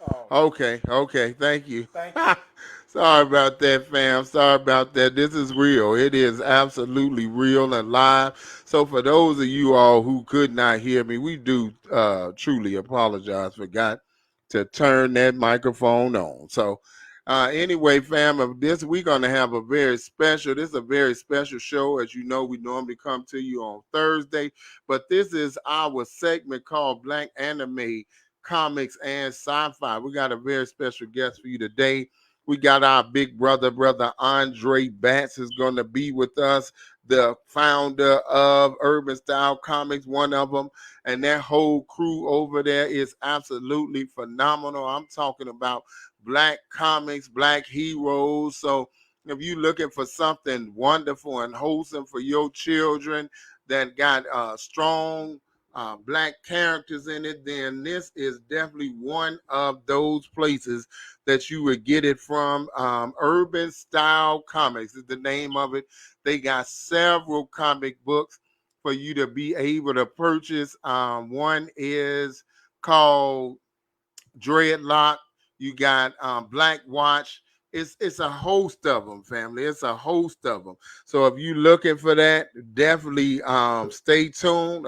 Oh, Okay. Thank you. thank you. Sorry about that, fam. Sorry about that. This is real. It is absolutely real and live. So for those of you all who could not hear me, we do truly apologize. Forgot to turn that microphone on. So anyway, fam, of this we're gonna have a very special. This is a very special show. As you know, we normally come to you on Thursday, but this is our segment called Black Anime Comics and Sci-Fi. We got a very special guest for you today. We got our big brother Andre Batts is going to be with us, the founder of Urban Style Comics, one of them. And that whole crew over there is absolutely phenomenal. I'm talking about black comics, black heroes. So if you're looking for something wonderful and wholesome for your children that got strong black characters in it, then this is definitely one of those places that you would get it from. Urban Style Comics is the name of it. They got several comic books for you to be able to purchase. One is called Dreadlock. You got Black Watch. It's a host of them, family. It's a host of them. So if you're looking for that, definitely stay tuned.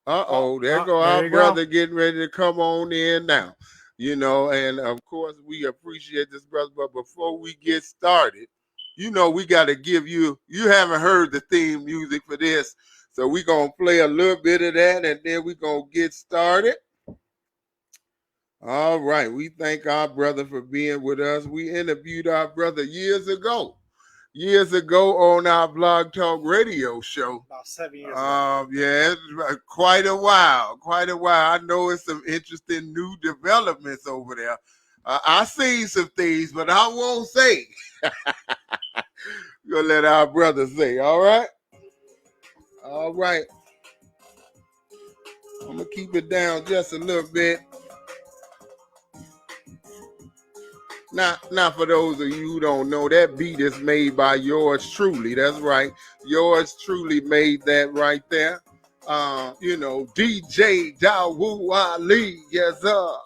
There go There our you go. brother getting ready to come on in now. And of course we appreciate this brother. But before we get started, we got to give you haven't heard the theme music for this. So we're gonna play a little bit of that and then we're gonna get started. All right. We thank our brother for being with us. We interviewed our brother years ago on our Blog Talk radio show. About 7 years ago. Yeah, it's quite a while, quite a while. I know it's some interesting new developments over there. I seen some things, but I won't say. We're gonna let our brother say. All right. I'm gonna keep it down just a little bit. Now, for those of you who don't know, that beat is made by yours truly. That's right, yours truly made that right there. DJ Dawu Ali, yes sir.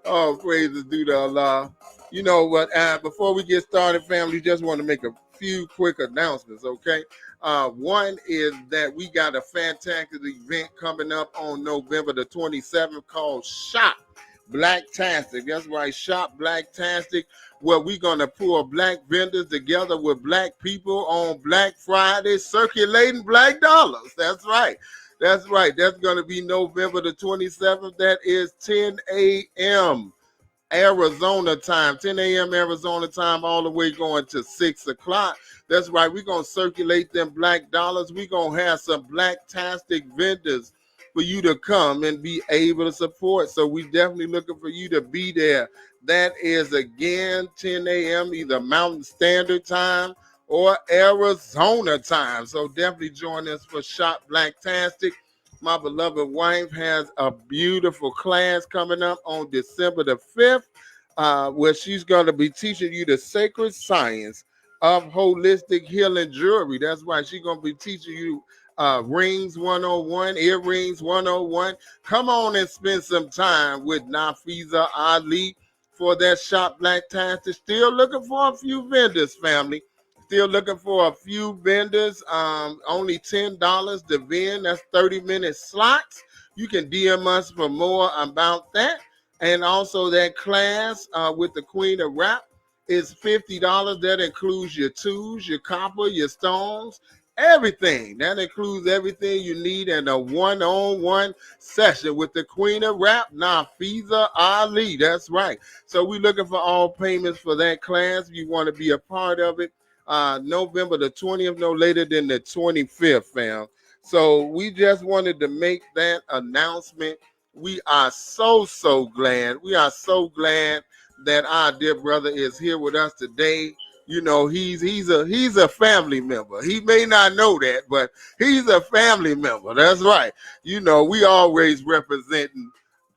Oh, praise the due to Allah. You know what? Before we get started, family, just want to make a few quick announcements, okay? One is that we got a fantastic event coming up on November the 27th called Shop Blacktastic. That's right, Shop Blacktastic, where we're going to pull black vendors together with black people on Black Friday, circulating black dollars. That's right. That's right. That's going to be November the 27th. That is 10 a.m. Arizona time, 10 a.m. Arizona time, all the way going to 6 o'clock. That's right. We're going to circulate them black dollars. We're going to have some black-tastic vendors for you to come and be able to support. So we definitely looking for you to be there. That is, again, 10 a.m. either Mountain Standard Time or Arizona time. So definitely join us for Shop Blacktastic. My beloved wife has a beautiful class coming up on December the 5th, where she's going to be teaching you the sacred science of holistic healing jewelry. That's why she's going to be teaching you rings 101, earrings 101. Come on and spend some time with Nafiza Ali for that Shop Blacktastic. Still looking for a few vendors, family. Still looking for a few vendors. Only $10 to vend. That's 30-minute slots. You can DM us for more about that. And also that class with the Queen of Rap is $50. That includes your tools, your copper, your stones, everything. That includes everything you need in a one-on-one session with the Queen of Rap, Nafiza Ali. That's right. So we're looking for all payments for that class. If you want to be a part of it, November the 20th, no later than the 25th, fam. So we just wanted to make that announcement. We are so glad. We are so glad that our dear brother is here with us today. He's a family member. He may not know that, but he's a family member. That's right. We always representing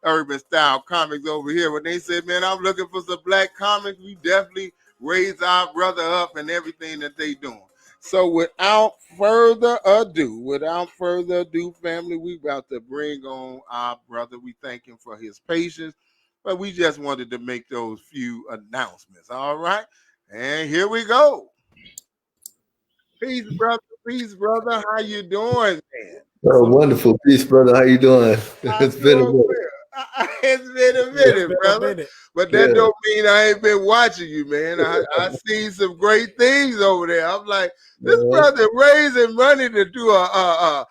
Urban Style Comics over here. When they said, man, I'm looking for some black comics, we definitely raise our brother up and everything that they doing. So without further ado, family, we about to bring on our brother. We thank him for his patience, but we just wanted to make those few announcements. All right, and here we go. Peace, brother. Peace, brother. How you doing, man? Oh, wonderful. Peace, brother. How you doing? I'm It's been a doing minute. well. It's been a It's minute, been a brother. minute. But that Yeah. don't mean I ain't been watching you, man. I seen some great things over there. I'm like, this Uh, brother raising money to do a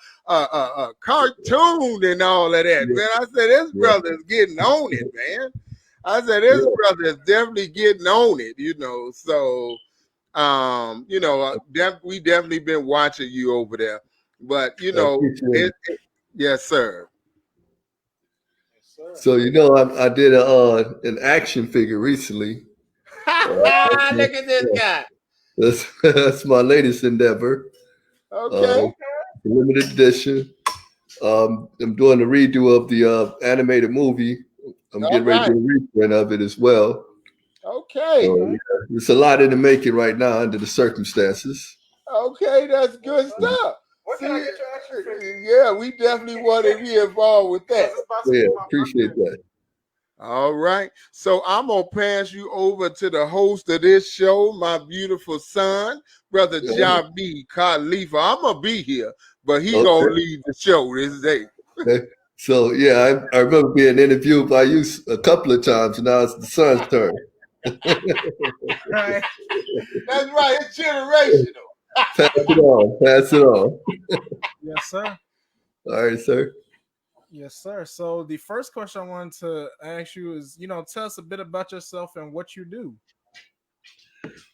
cartoon and all of that, yeah. man. I said, this Yeah. brother's getting on it, man. I said, this Yeah. brother is definitely getting on it, So, we definitely been watching you over there. But, I appreciate it. yes, sir. Yes, sir. So I did an action figure recently. Look at this guy. That's my latest endeavor. Okay. Limited edition. I'm doing a redo of the animated movie. I'm All getting ready to right. do a reprint of it as well. Okay. So yeah, it's a lot in the making right now under the circumstances. Okay. That's good stuff. What can I get your action figure? Yeah, we definitely want to be involved with that. It's about to Yeah, be my appreciate birthday. that. All right. So I'm going to pass you over to the host of this show, my beautiful son, Brother Yeah. Jabi Khalifa. I'm going to be here, but he going Okay. to lead the show this day. Okay. So yeah, I remember being interviewed by you a couple of times, and now it's the son's turn. Right. That's right. It's generational. Pass it on. Pass it on. Yes, sir. All right, sir. Yes, sir. So the first question I wanted to ask you is, tell us a bit about yourself and what you do.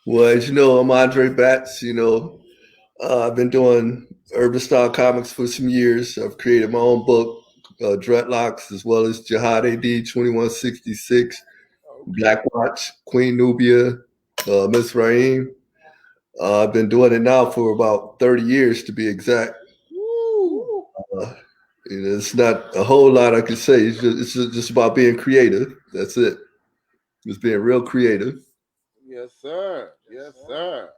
Well, as you know, I'm Andre Batts. I've been doing urban style comics for some years. I've created my own book, Dreadlocks, as well as Jihad AD 2166, Okay. Black Watch, Queen Nubia, Miss Raheem. I've been doing it now for about 30 years to be exact. Woo. Uh, it's not a whole lot I can say. It's just about being creative. That's it. It's being real creative. Yes, sir. Yes, Yes, sir. sir.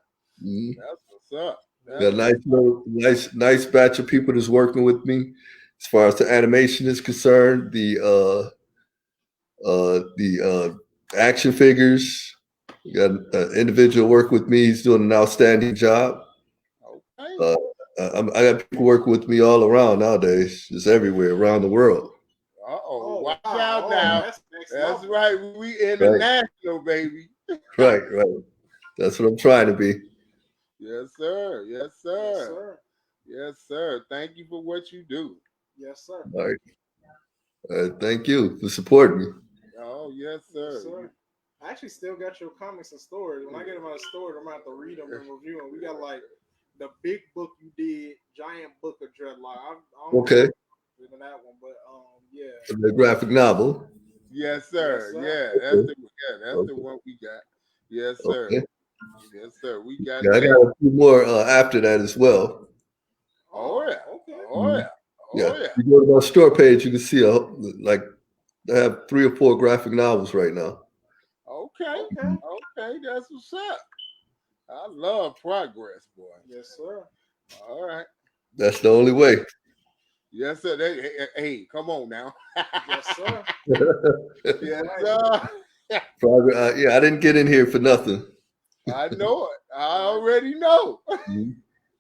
Mhm. That's what's up. Very Got a That's nice, nice. nice batch of people that's working with me. As far as the animation is concerned, the action figures. We got an individual work with me. He's doing an outstanding job. okay. Uh, I got people working with me all around nowadays, just everywhere around the world. Uh-oh. Oh Watch wow! out Oh, now. that's next That's level. right. We Right, international, baby. right. That's what I'm trying to be. Yes, sir. Yes, Yes, sir. sir. Yes, sir. Thank you for what you do. Yes, sir. All right. Thank you for supporting me. Oh, yes, Yes, sir. sir. I actually still got your comics in storage. When I get them out of storage, I'm gonna have to read them and review them. We got like the big book you did, giant book of Dreadlock. I don't know Okay. if in that one, but yeah. The graphic novel. Yes, Yes, sir. sir. Yeah, Okay. that's the Okay. one we got. Yes, sir. Okay. Yes, sir. We got Yeah, I that. got a few more after that as well. Oh yeah. Oh, okay. Oh Mhm. yeah. Yeah. Oh yeah. You go to my store page, you can see like I have 3 or 4 graphic novels right now. Okay. Okay. Okay. That's what's up. I love progress, boy. Yes, sir. All right. That's the only way. Yes, sir. Hey, come on now. Yes, sir. That's Yes, right. sir. Yeah, I didn't get in here for nothing. I know it. I All right. already know. Mhm.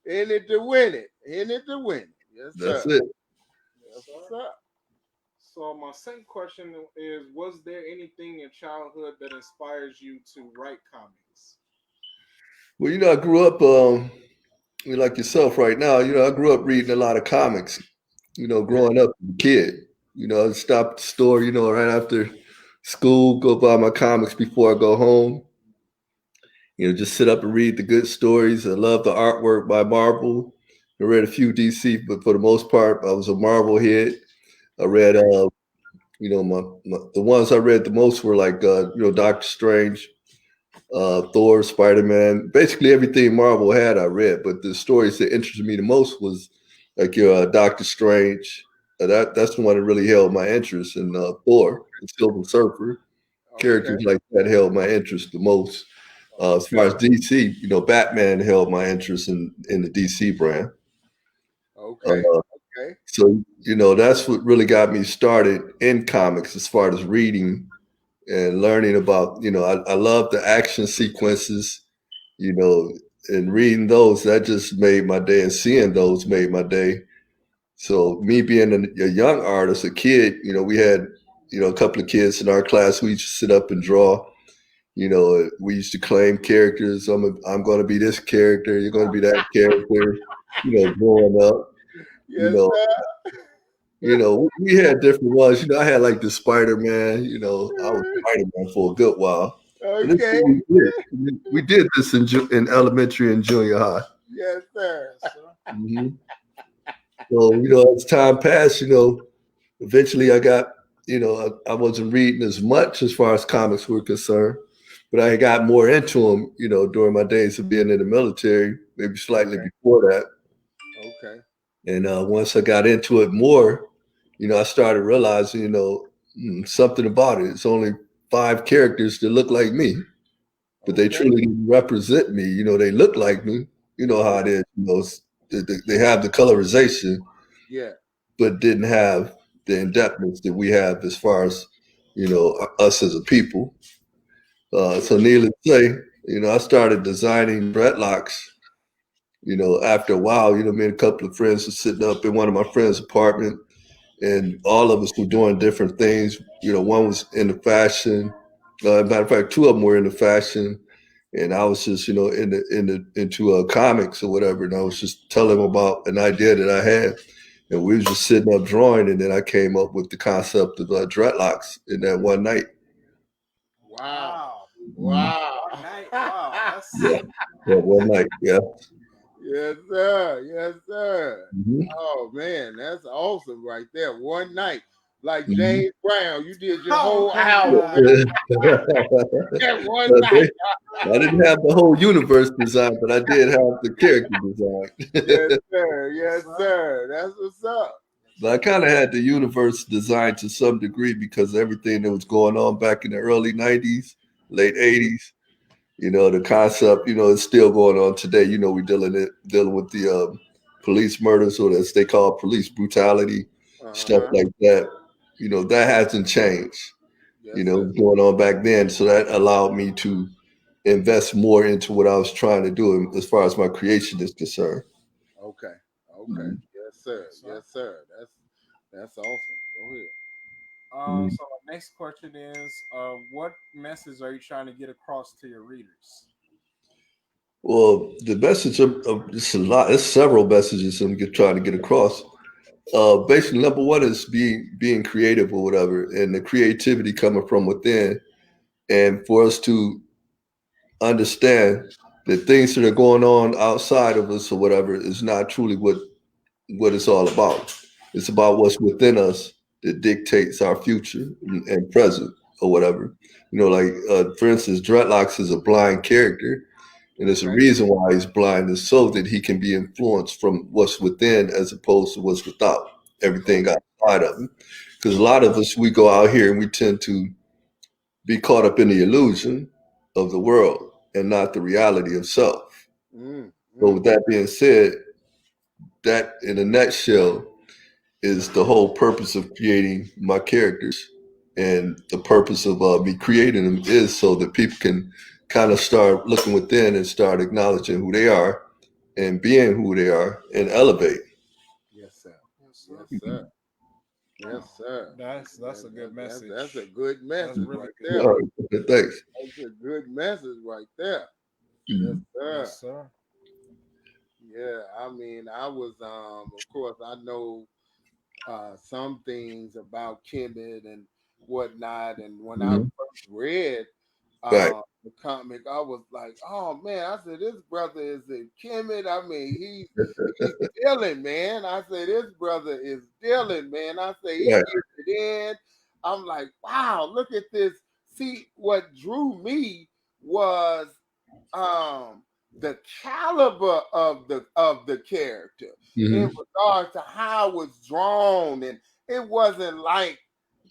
In it to win it. In it to win it. Yes, That's sir. it. Yes, That's what's sir. up. So my second question is: was there anything in childhood that inspires you to write comics? Well, I grew up like yourself right now. I grew up reading a lot of comics. Okay. Growing up as a kid. I'd stop at the store. Right after school, go buy my comics before I go home. Just sit up and read the good stories. I love the artwork by Marvel. I read a few DC, but for the most part, I was a Marvel head. I read, the ones I read the most were like, Doctor Strange, Thor, Spider Man, basically everything Marvel had, I read. But the stories that interested me the most was like your Doctor Strange. That's the one that really held my interest, and Thor, the Silver Surfer. Okay. Characters like that held my interest the most. As far as DC, Batman held my interest in the DC brand. Okay. Uh, Okay. so that's what really got me started in comics as far as reading and learning about. I love the action sequences. You know, and reading those, that just made my day, and seeing those made my day. So me being a young artist, a kid, we had, a couple of kids in our class. We used to sit up and draw. We used to claim characters. I'm going to be this character. You're going to be that character. Growing up, you Yes, know, sir. we had different ones. I had like the Spider-Man. I was Spider-Man for a good while. And this is Okay. what we did. We did this in elementary and junior high. Yes, sir. Yes, sir. Hmm. So, as time passed, eventually I got, I wasn't reading as much as far as comics were concerned, but I got more into them, during my days of being in the military, maybe slightly Okay. before that. Okay. And once I got into it more, I started realizing, something about it. It's only 5 characters that look like me, but they Okay. truly didn't represent me. They look like me. You know how Yeah. it is. They have the colorization, Yeah. but didn't have the in-depthness that we have as far as us as a people. So Yeah. needless to say, I started designing dreadlocks. After a while, me and a couple of friends were sitting up in one of my friends' apartment, and all of us were doing different things. One was into fashion. Matter of fact, 2 of them were into fashion, and I was just into comics or whatever. And I was just telling them about an idea that I had, and we was just sitting up drawing, and then I came up with the concept of dreadlocks in that one night. Wow. Wow. Mhm. Wow. One night. Wow. Yeah, that one night. Yeah. Yes, sir. Yes, sir. Hmm. Oh man, that's awesome right there. One night. Like Hmm. James Brown, you did your Oh whole my album God. that one They- night. I didn't have the whole universe design, but I did have the character design. Yes, sir. Yes, Yes, sir. sir. That's what's up. But I kind of had the universe designed to some degree because everything that was going on back in the early 90s, late Mhm. 80s, the concept, is still going on today. We're dealing with the police murders, or as they call police brutality, stuff Uh-huh. like that. That hasn't changed. Yes, sir. Going on back then. So that allowed me to invest more into what I was trying to do as far as my creation is concerned. Okay. Okay. Mhm. Yes, sir. Yes, sir. Yes, sir. That's awesome. Go ahead. Mhm. So my next question is, what message are you trying to get across to your readers? Well, the message of it's a lot. It's several messages I'm trying to get across. Basically, number one is being creative or whatever, and the creativity coming from within, and for us to understand that things that are going on outside of us or whatever is not truly what it's all about. It's about what's within us that dictates our future and present or whatever. Like for instance, Dreadlocks is a blind character, and there's a Okay. reason why he's blind is so that he can be influenced from what's within as opposed to what's without, everything Okay. outside of him. Because a lot of us, we go out here and we tend to be caught up in the illusion of the world and not the reality of self. Mm, So mm. with that being said, that in a nutshell is the whole purpose of creating my characters. And the purpose of me creating them is so that people can kind of start looking within and start acknowledging who they are and being who they are and elevate. Yes, sir. Yes, sir. Yes, sir. Yes, sir. That's a good That's a message. good That's message really right good. there. All right, thanks. That's a good message right there. Yes, Mhm. Yes, sir. sir. Yeah, I mean, I was of course I know some things about Kemet and whatnot, and when I Mhm. first read Right. the comic, I was like, oh man, I said this brother is a Kemet. I mean, he's dealing, man. I said this brother is dealing, man. I say he Right. gets it in. I'm like, wow, look at this. See, what drew me was um the caliber of the character in Hmm. regards to how it's drawn, and it wasn't like,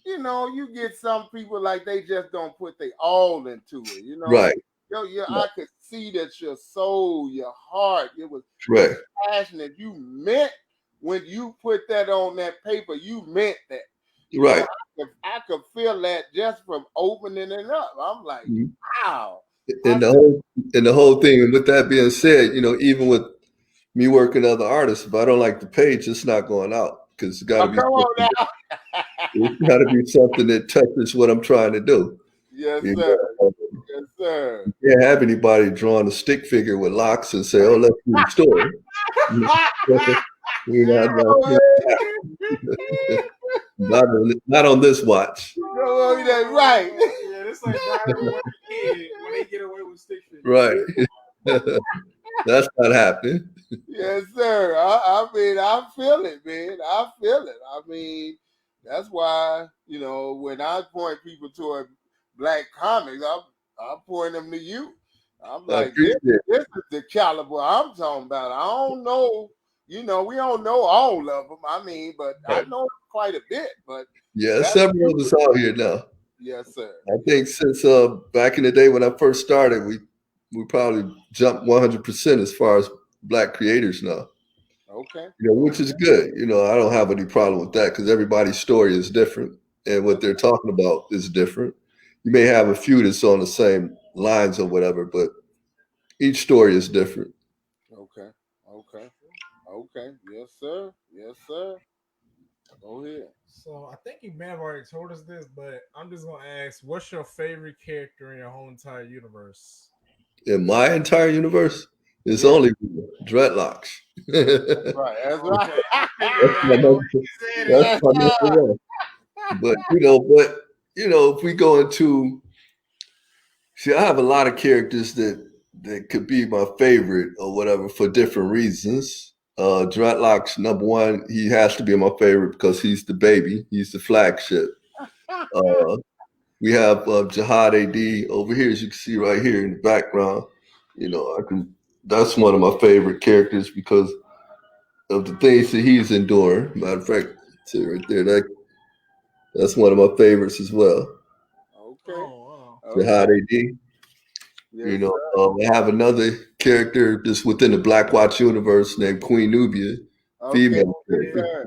you get some people like they just don't put their all into it. Right. Yo, yeah, Right. I could see that your soul, your heart, it was the Right. passion that you meant when you put that on that paper. You meant that. You know, Right. I could feel that just from opening it up. I'm like, Mhm. wow. I And the said, whole and the whole thing. And with that being said, even with me working other artists, if I don't like the page, it's not going out because oh, come on now. it's got to be something that touches what I'm trying to do. Yes, You sir. know, Yes, sir. you can't have anybody drawing a stick figure with locks and say, "Oh, let's do the story." Oh, Not on this watch. come on, that's right. Yeah, this like driving away a kid when they get away with stick figures. Right. That's not happening. Yes, sir. I mean, I feel it, man. I feel it. I mean, that's why, when I point people toward black comics, I'm pointing them to you. I'm I like, this, appreciate it. this is the caliber I'm talking about. I don't know, we don't know all of them. I mean, but I Right. know quite a bit. But Yeah, that's several of us out here now. yes, sir. I Yes. think since back in the day when I first started, we probably jumped 100% as far as black creators now. Okay. Which is good. I don't have any problem with that because everybody's story is different and what they're talking about is different. You may have a few that's on the same lines or whatever, but each story is different. Okay. Okay. Okay. Yes, sir. Yes, sir. Go ahead. So I think you may have already told us this, but I'm just gonna ask, what's your favorite character in your whole entire universe? In my entire universe, it's Yeah. only dreadlocks. That's Right. That's right. Okay, I figured my that. number, He said that's it. Yes, my number sir. one. But if we go into see, I have a lot of characters that could be my favorite or whatever for different reasons. Dreadlocks, number one, he has to be my favorite because he's the baby. He's the flagship. Uh, we have Jihad AD over here, as you can see right here in the background. I can. That's one of my favorite characters because of the things that he's enduring. Matter of fact, see right there, that's one of my favorites as well. Okay. Oh wow. Okay. Jihad AD. Yes, sir. I have another character just within the Black Watch universe named Queen Nubia, Okay. female Yes, character. sir.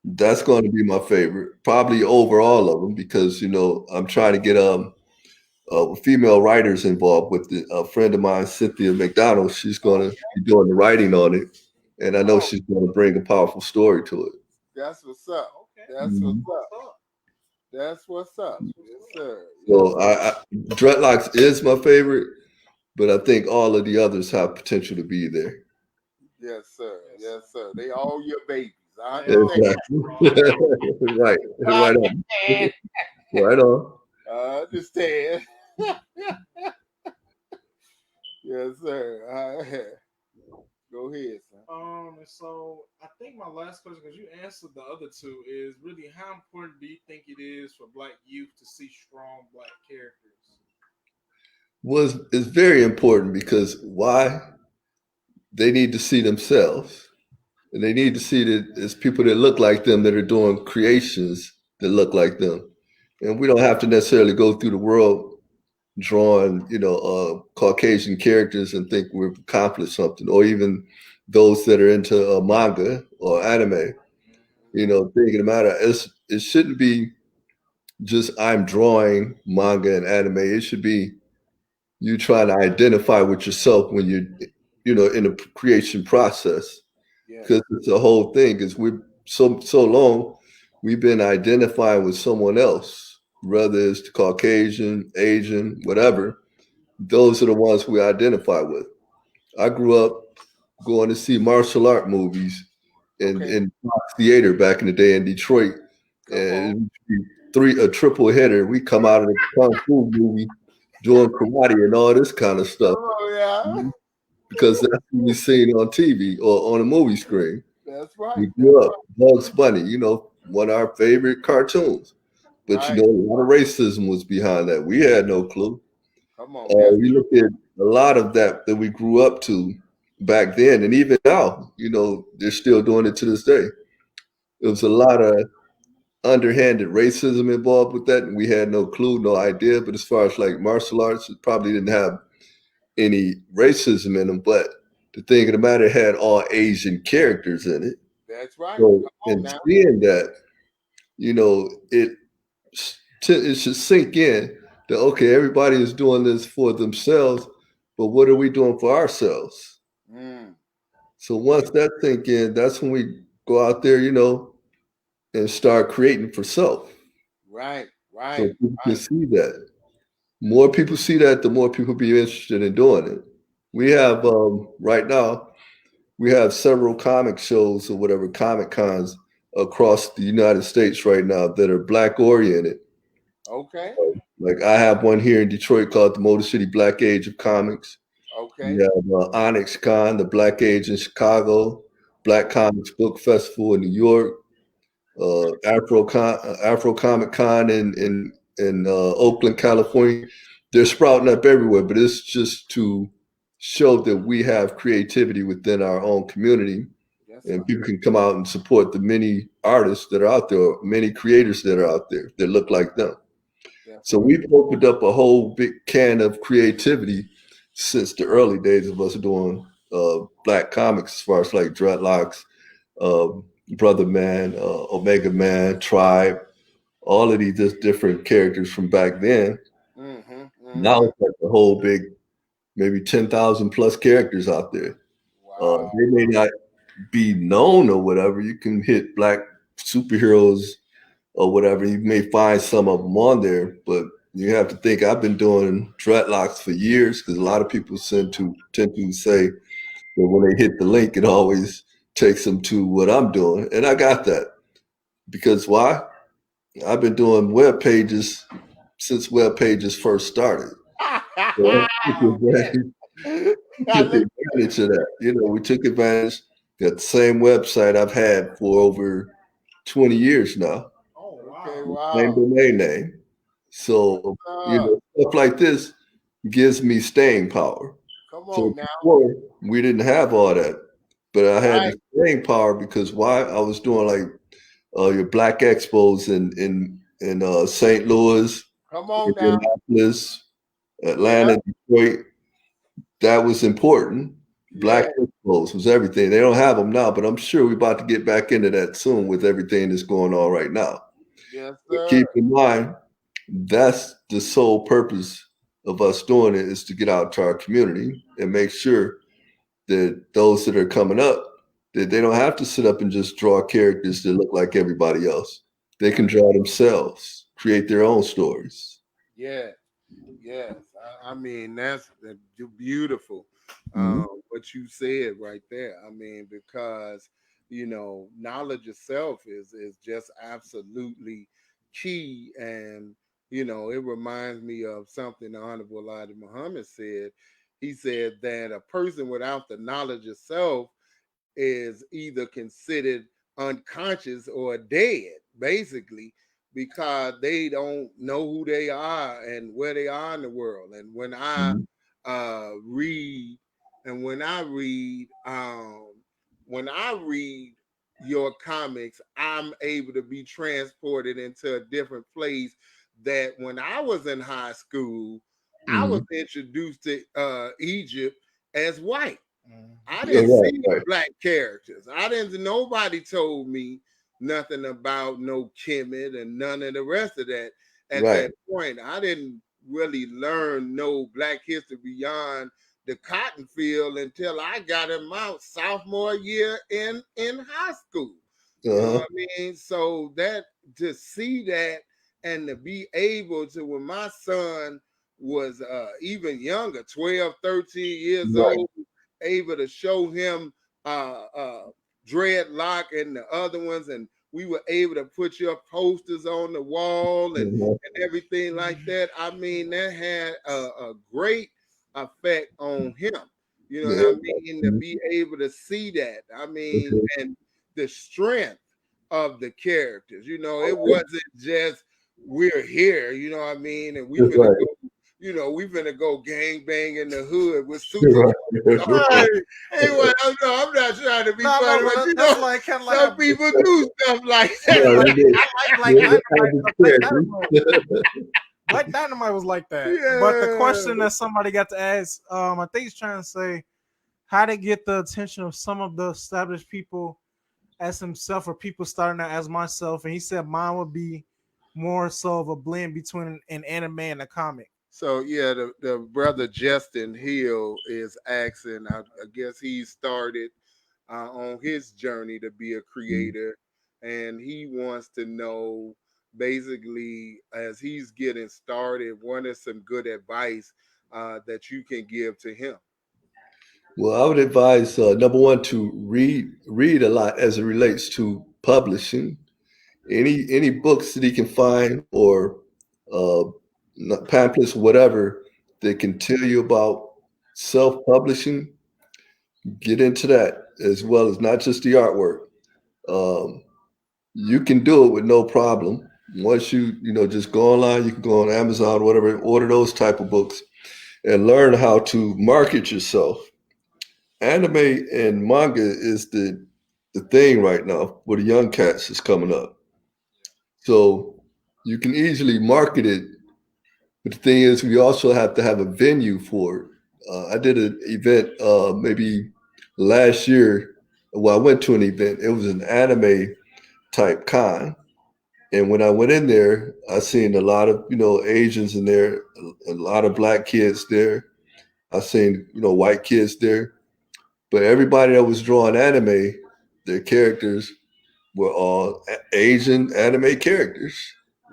That's going to be my favorite, probably over all of them, because I'm trying to get female writers involved with it. A friend of mine, Cynthia McDonald, she's going to be doing the writing on it, and I know Oh, she's going to bring a powerful story to it. that's what's up. Okay. That's what's Mhm. up. What's up? That's what's up. That's Yes, what's up. sir. Yes, So Dreadlocks is my favorite, but I think all of the others have potential to be there. yes, sir. Yes, Yes, sir. sir. They all your babies. I They all, understand. Exactly. bro. Right. I Right on. understand. Right on. I understand. Yes, sir. Go ahead, son. And so I think my last question, because you answered the other two, is really how important do you think it is for Black youth to see strong Black characters? Was is very important because why they need to see themselves and they need to see that it's people that look like them that are doing creations that look like them, and we don't have to necessarily go through the world drawing Caucasian characters and think we've accomplished something, or even those that are into manga or anime. Thinking about it shouldn't be just I'm drawing manga and anime. It should be you trying to identify with yourself when you're in the creation process, Yes. because it's a whole thing. Because we're so long we've been identifying with someone else, whether it's the Caucasian, Asian, whatever. Those are the ones we identify with. I grew up going to see martial art movies Okay. in Fox Theater back in the day in Detroit, Come on. and a triple header. We come out of the kung fu movie doing karate and all this kind of Come stuff, on, yeah. because that's what we seen on TV or on a movie screen. That's right. We That's grew up Bugs Bunny, one of our favorite cartoons. But right. a lot of racism was behind that. We had no clue. Come on. That's We look at a lot of that we grew up to back then, and even now, they're still doing it to this day. It was a lot of underhanded racism involved with that, and we had no clue, no idea. But as far as like martial arts, it probably didn't have any racism in them. But the thing of the matter, it had all Asian characters in it. That's right. So Come on in now. seeing that, it should sink in that okay, everybody is doing this for themselves, but what are we doing for ourselves? Mm. So once that sink in, that's when we go out there, and start creating for self. Right, So right, people can right. see that. More people see that, the more people be interested in doing it. We have right now, we have several comic shows or whatever comic cons across the United States right now that are black oriented. Okay, Like I have one here in Detroit called the Motor City Black Age of Comics. okay, We have Onyx Con, the Black Age in Chicago, Black Comics Book Festival in New York, Afro Comic Con in Oakland, California. They're sprouting up everywhere, but it's just to show that we have creativity within our own community, that's and right. people can come out and support the many artists that are out there, many creators that are out there that look like them. That's So right. we've opened up a whole big can of creativity since the early days of us doing black comics, as far as like Dreadlocks, uh, Brother Man, Omega Man, Tribe, all of these just different characters from back then. Mm-hmm, Now mm-hmm. it's like a whole big, maybe 10,000 plus characters out there. Wow. They may not be known or whatever. You can hit black superheroes or whatever. You may find some of them on there, but you have to think I've been doing dreadlocks for years because a lot of people tend to say that when they hit the link, it always takes them to what I'm doing. And I got that because why? I've been doing web pages since web pages first started. So we I took look. advantage of that. We took advantage. Got the same website I've had for over 20 years now, Oh Okay, wow. same wow. domain name. So, Uh, stuff like this gives me staying power. come So on now. before we didn't have all that, but I had Right. the staying power because why? I was doing like your black expos in St. Louis, Come on now. Indianapolis, Yeah, Atlanta, Detroit. That was important. Black yeah. expos was everything. They don't have them now, but I'm sure we're about to get back into that soon with everything that's going on right now. Yes, But sir. keep in mind, that's the sole purpose of us doing it is to get out to our community and make sure that those that are coming up that they don't have to sit up and just draw characters that look like everybody else. They can draw themselves, create their own stories. Yeah. Yes, I mean that's beautiful. Mhm. What you said right there. I mean, because knowledge itself is just absolutely key, and it reminds me of something the Honorable Elijah Muhammad said. He said that a person without the knowledge itself is either considered unconscious or dead, basically, because they don't know who they are and where they are in the world. And Mhm. read, and when I read your comics, I'm able to be transported into a different place. That when I was in high school, I was Mhm. introduced to Egypt as white. I Yeah, didn't right, see right, black characters. I didn't. Nobody told me nothing about no Kemet and none of the rest of that. At right. that point, I didn't really learn no Black history beyond the cotton field until I got in my sophomore year in high school. You know Uh-huh. what I mean? So that to see that and to be able to when my son was even younger, 12, 13 years Right. old, able to show him Dreadlock and the other ones, and we were able to put your posters on the wall Uh-huh. and everything like that. I mean, that had a great effect on him. You know what Yeah. I mean? To be able to see that. I mean, Mhm. and the strength of the characters. It Okay. wasn't just we're here, you know what I mean? And we That's finna right. go, we finna go gang bang in the hood with suits and Right. hey, well, I'm not trying to be No, funny, but but that's like kind of like some people do stuff like like that. like Right, they- like they Dynamite. have Black experience. Dynamite. Black Dynamite was like that. But the question Yeah. that somebody got to ask, I think he's trying to say how to get the attention of some of the established people as himself or people starting out as myself. And he said mine would be more so of a blend between an anime and a comic. So yeah, the brother Justin Hill is asking. I guess he started on his journey to be a creator, and he wants to know basically as he's getting started, what is some good advice that you can give to him? Well, I would advise number one to read a lot as it relates to publishing. Any books that he can find or uh, pamphlets, whatever that can tell you about self-publishing. Get into that as well as not just the artwork. Um, you can do it with no problem. Once you just go online, you can go on Amazon, whatever, order those type of books and learn how to market yourself. Anime and manga is the thing right now for the young cats is coming up. So you can easily market it, but the thing is, we also have to have a venue for it. I did an event maybe last year. Well, I went to an event. It was an anime type con, and when I went in there, I seen a lot of Asians in there, a lot of black kids there. I seen white kids there, but everybody that was drawing anime, their characters were all Asian anime characters.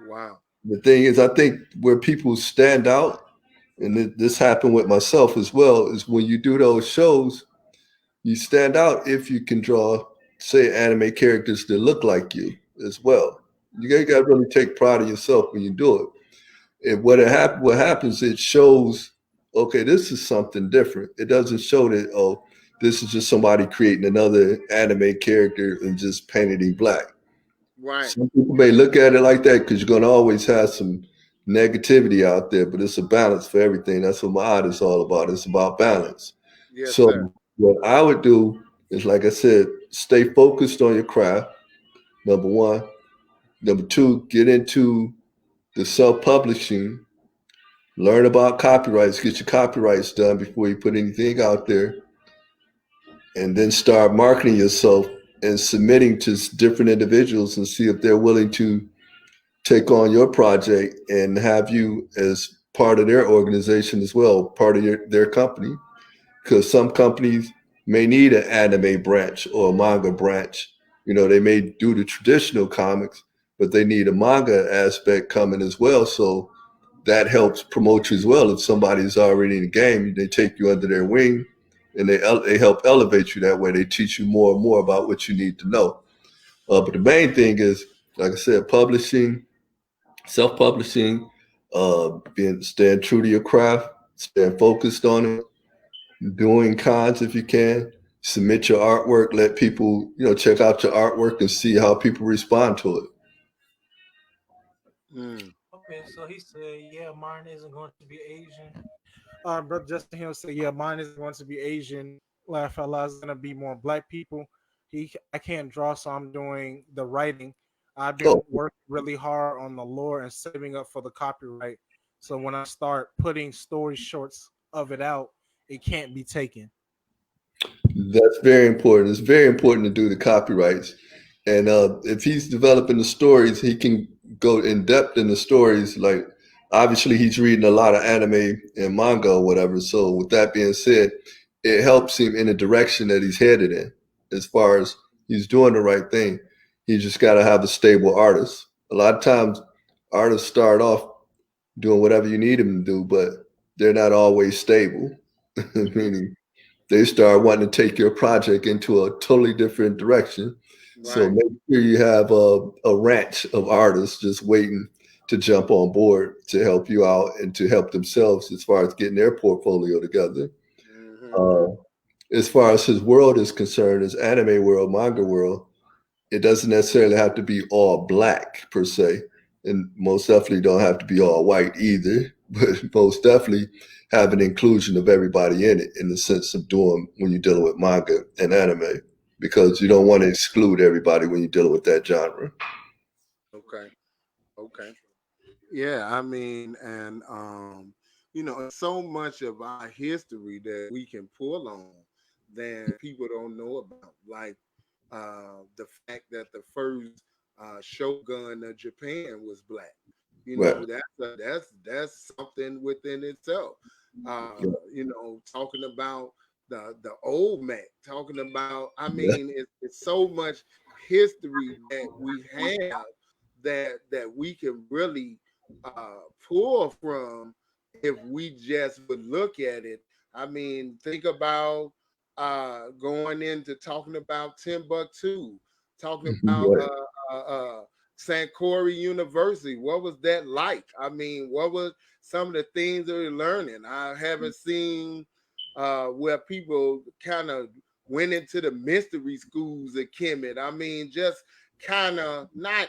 Wow. The thing is, I think where people stand out, and this happened with myself as well, is when you do those shows, you stand out if you can draw, say, anime characters that look like you as well. You got to really take pride in yourself when you do it. And what happens, it shows, okay, this is something different. It doesn't show that, oh, this is just somebody creating another anime character and just painted in black. Right. Some people may look at it like that because you're going to always have some negativity out there, but it's a balance for everything. That's what my art is all about. It's about balance. Yes, sir. So what I would do is, like I said, stay focused on your craft. Number one. Number two, get into the self-publishing. Learn about copyrights. Get your copyrights done before you put anything out there, and then start marketing yourself and submitting to different individuals and see if they're willing to take on your project and have you as part of their organization as well, part of their company. Because some companies may need an anime branch or a manga branch. They may do the traditional comics, but they need a manga aspect coming as well. So that helps promote you as well. If somebody's already in the game, they take you under their wing and they help elevate you that way. They teach you more and more about what you need to know. But the main thing is, like I said, publishing, self-publishing, being staying true to your craft, staying focused on it, doing cons if you can, submit your artwork, let people check out your artwork and see how people respond to it. Mm. Okay, so he said, yeah, mine isn't going to be Asian. Brother Justin Hill said, yeah, mine isn't going to be Asian. Laugh out loud is going to be more black people. I can't draw, so I'm doing the writing. I've been Oh, working really hard on the lore and saving up for the copyright. So when I start putting story shorts of it out, it can't be taken. that's very important. It's very important to do the copyrights. And if he's developing the stories, he can go in depth in the stories. Like, obviously, he's reading a lot of anime and manga or whatever. So, with that being said, it helps him in the direction that he's headed in as far as he's doing the right thing. He just got to have a stable artist. A lot of times, artists start off doing whatever you need them to do, but they're not always stable. Meaning, they start wanting to take your project into a totally different direction. So Right. make sure you have a ranch of artists just waiting to jump on board to help you out and to help themselves as far as getting their portfolio together. Hmm. Uh, as far as his world is concerned, his anime world, manga world, it doesn't necessarily have to be all black per se, and most definitely don't have to be all white either. but most definitely have an inclusion of everybody in it in the sense of doing when you're dealing with manga and anime, because you don't want to exclude everybody when you're dealing with that genre. Okay. Okay. Yeah, I mean, and it's so much of our history that we can pull on that people don't know about, like the fact that the first shogun of Japan was black. Right. That's something within itself. Yeah. Talking about the old Mac, talking about, I Yeah. mean, it's so much history that we have that we can really pull from if we just would look at it. I mean, think about going into talking about Timbuktu, talking about Right. Sankore University. What was that like? I mean, what was some of the things that we're learning? I haven't seen where people kind of went into the mystery schools at Kemet. I mean, just kind of not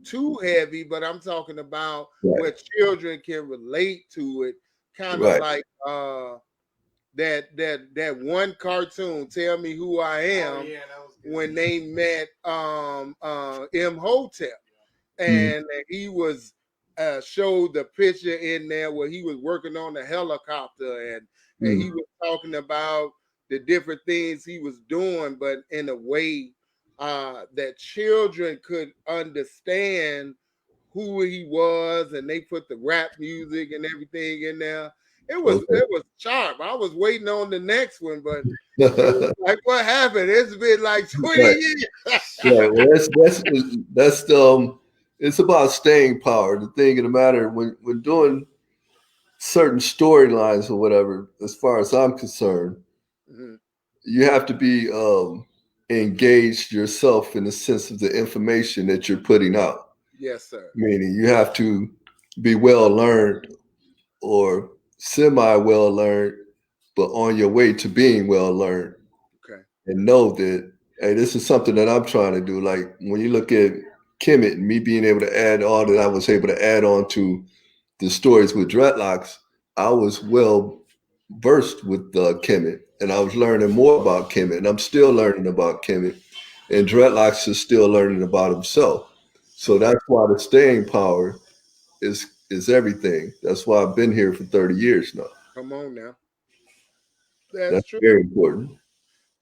too heavy, but I'm talking about Right. where children can relate to it, kind of Right. like that one cartoon, Tell Me Who I Oh Am, yeah, that was good. when they met Imhotep, Mhm. and he was showed the picture in there where he was working on the helicopter, and he Mhm. was talking about the different things he was doing, but in a way that children could understand who he was, and they put the rap music and everything in there. Okay. It was sharp. I was waiting on the next one, but it was like, what happened? It's been like 20 Right. years. Right. Well, that's it's about staying power. The thing of the matter when doing certain storylines or whatever, as far as I'm concerned, Mhm. you have to be engaged yourself in the sense of the information that you're putting out. Yes, sir. Meaning you have to be well learned or semi well learned, but on your way to being well learned, Okay. and know that, hey, this is something that I'm trying to do. Like when you look at Kemet and me being able to add all that I was able to add on to the stories with dreadlocks, I was well versed with Kemet, and I was learning more about Kemet, and I'm still learning about Kemet, and dreadlocks is still learning about himself. So Okay. that's why the staying power is everything. That's why I've been here for 30 years now. Come on now. That's That's true. very important.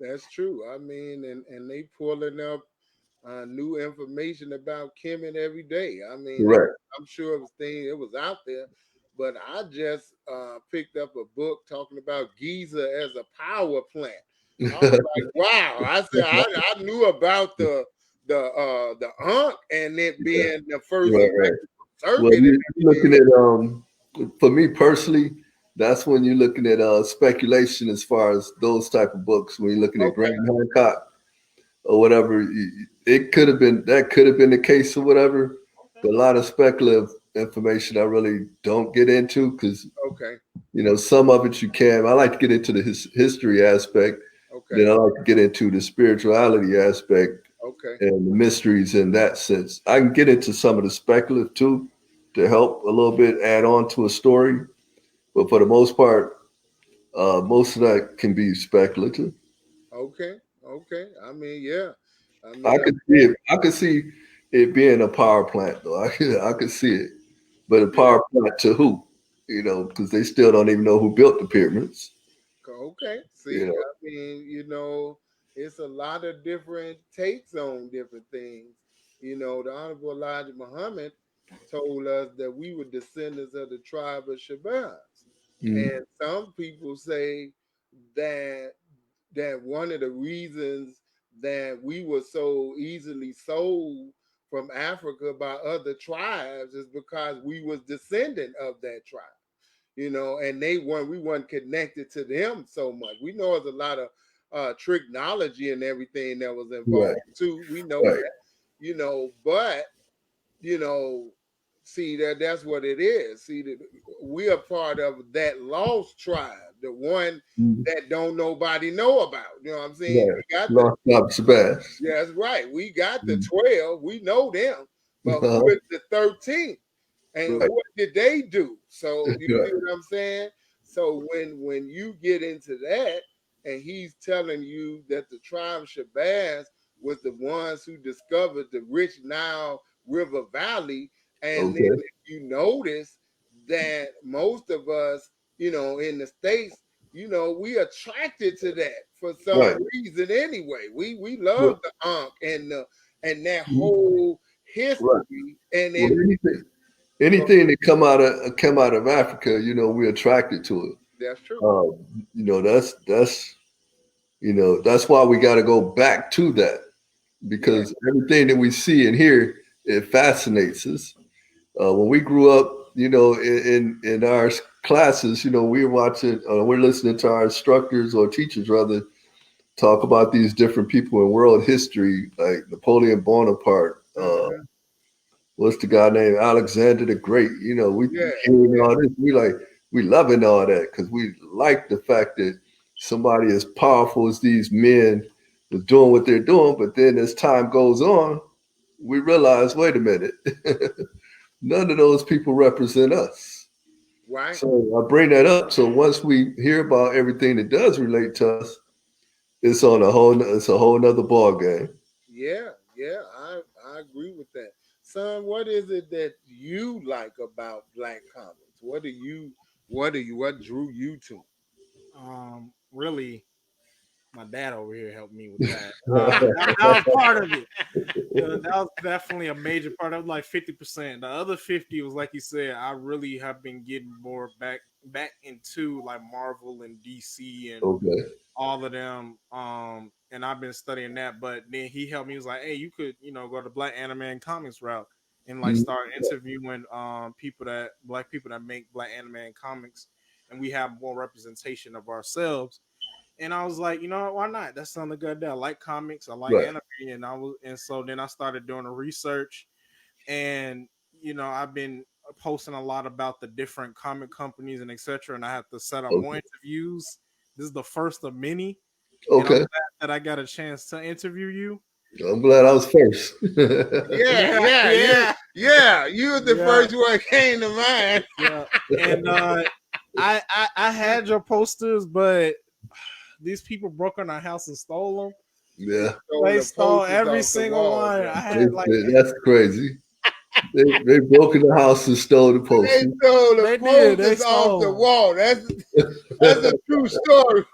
That's true. I mean, and they pulling up new information about Kemet every day. I mean, Correct. I'm sure it was out there, but I just picked up a book talking about Giza as a power plant. I was Right, like, wow! I said I knew about the Ankh and it being the first right. electrical Well, circuit and you're looking everything. at for me personally, that's when you're looking at speculation as far as those type of books. When you're looking at Okay, Graham Hancock or whatever, it could have been that could have been the case or whatever. Okay. But a lot of speculative information I really don't get into because okay, some of it you can. I like to get into the history aspect. okay, Then I like to get into the spirituality aspect okay, and the mysteries in that sense. I can get into some of the speculative too to help a little bit add on to a story, but for the most part, most of that can be speculative. okay, okay. I mean, yeah. I I mean, could see it. I could see it being a power plant, though. I could see it, but a yeah. power plant to who? Because they still don't even know who built the pyramids. Okay. You See, know, I mean, it's a lot of different takes on different things. The Honorable Elijah Muhammad told us that we were descendants of the tribe of Shabazz. mm, And some people say that one of the reasons that we were so easily sold from Africa by other tribes is because we was descendant of that tribe, and we weren't connected to them so much. We know there's a lot of technology and everything that was right, involved too. We know right. that, but you know, see that's what it is. See that we are part of that lost tribe, the one Mm, that don't nobody know about. You know what I'm saying? right. We got the Lost Bob Shabazz. Yeah, that's right. We got the Mm. 12. We know them, but who Uh-huh. is the 13th? And Right. what did they do? So you see Right. what I'm saying? So when you get into that, and he's telling you that the tribe of Shabazz was the ones who discovered the rich Nile River Valley, and then Okay. if you notice that most of us, in the states, we attracted to that for some Right. reason anyway. We love Well, the Ankh and that mhm, whole right. history, and Well, then anything that come out of Africa, we're attracted to it. that's true. That's why we got to go back to that, Yeah. because everything that we see and hear, it fascinates us. When we grew up, in our classes, we're listening to our instructors or teachers rather talk about these different people in world history, like Napoleon Bonaparte. Uh-huh. What's the guy named Alexander the Great? We Yeah. hearing Yeah. all this. We loving all that because we like the fact that somebody as powerful as these men was doing what they're doing. But then as time goes on, we realize, wait a minute, none of those people represent us. Right. So I bring that up. So once we hear about everything that does relate to us, it's a whole nother ball game. Yeah. Yeah. I agree with that. Son, what is it that you like about black comics? What drew you to 'em? Really, my dad over here helped me with that. That was part of it. That was definitely a major part of like 50%. The other 50 was like you said, I really have been getting more back into like Marvel and DC and Okay. all of them. And I've been studying that. But then he helped me. He was like, hey, you could, go to Black Anime and Comics route and like Mhm. start interviewing black people that make Black Anime and Comics, and we have more representation of ourselves. And I was like, you know what, why not? That sounded good. I like comics, I like Right. anime, and so then I started doing the research, and I've been posting a lot about the different comic companies and etc. And I have to set up more Okay. interviews. This is the first of many, and I'm Okay. glad that I got a chance to interview you. I'm glad I was first. Yeah, Yeah, yeah, yeah, you was the yeah, first one came to mind. yeah. And I had your posters, but these people broke in our house and stole them. They Yeah, stole They the stole posters every off the single wall, one. bro. I had like that's crazy. They broke in the house and stole the They posters. stole the they did. They posters off the stole them. wall. That's a true story.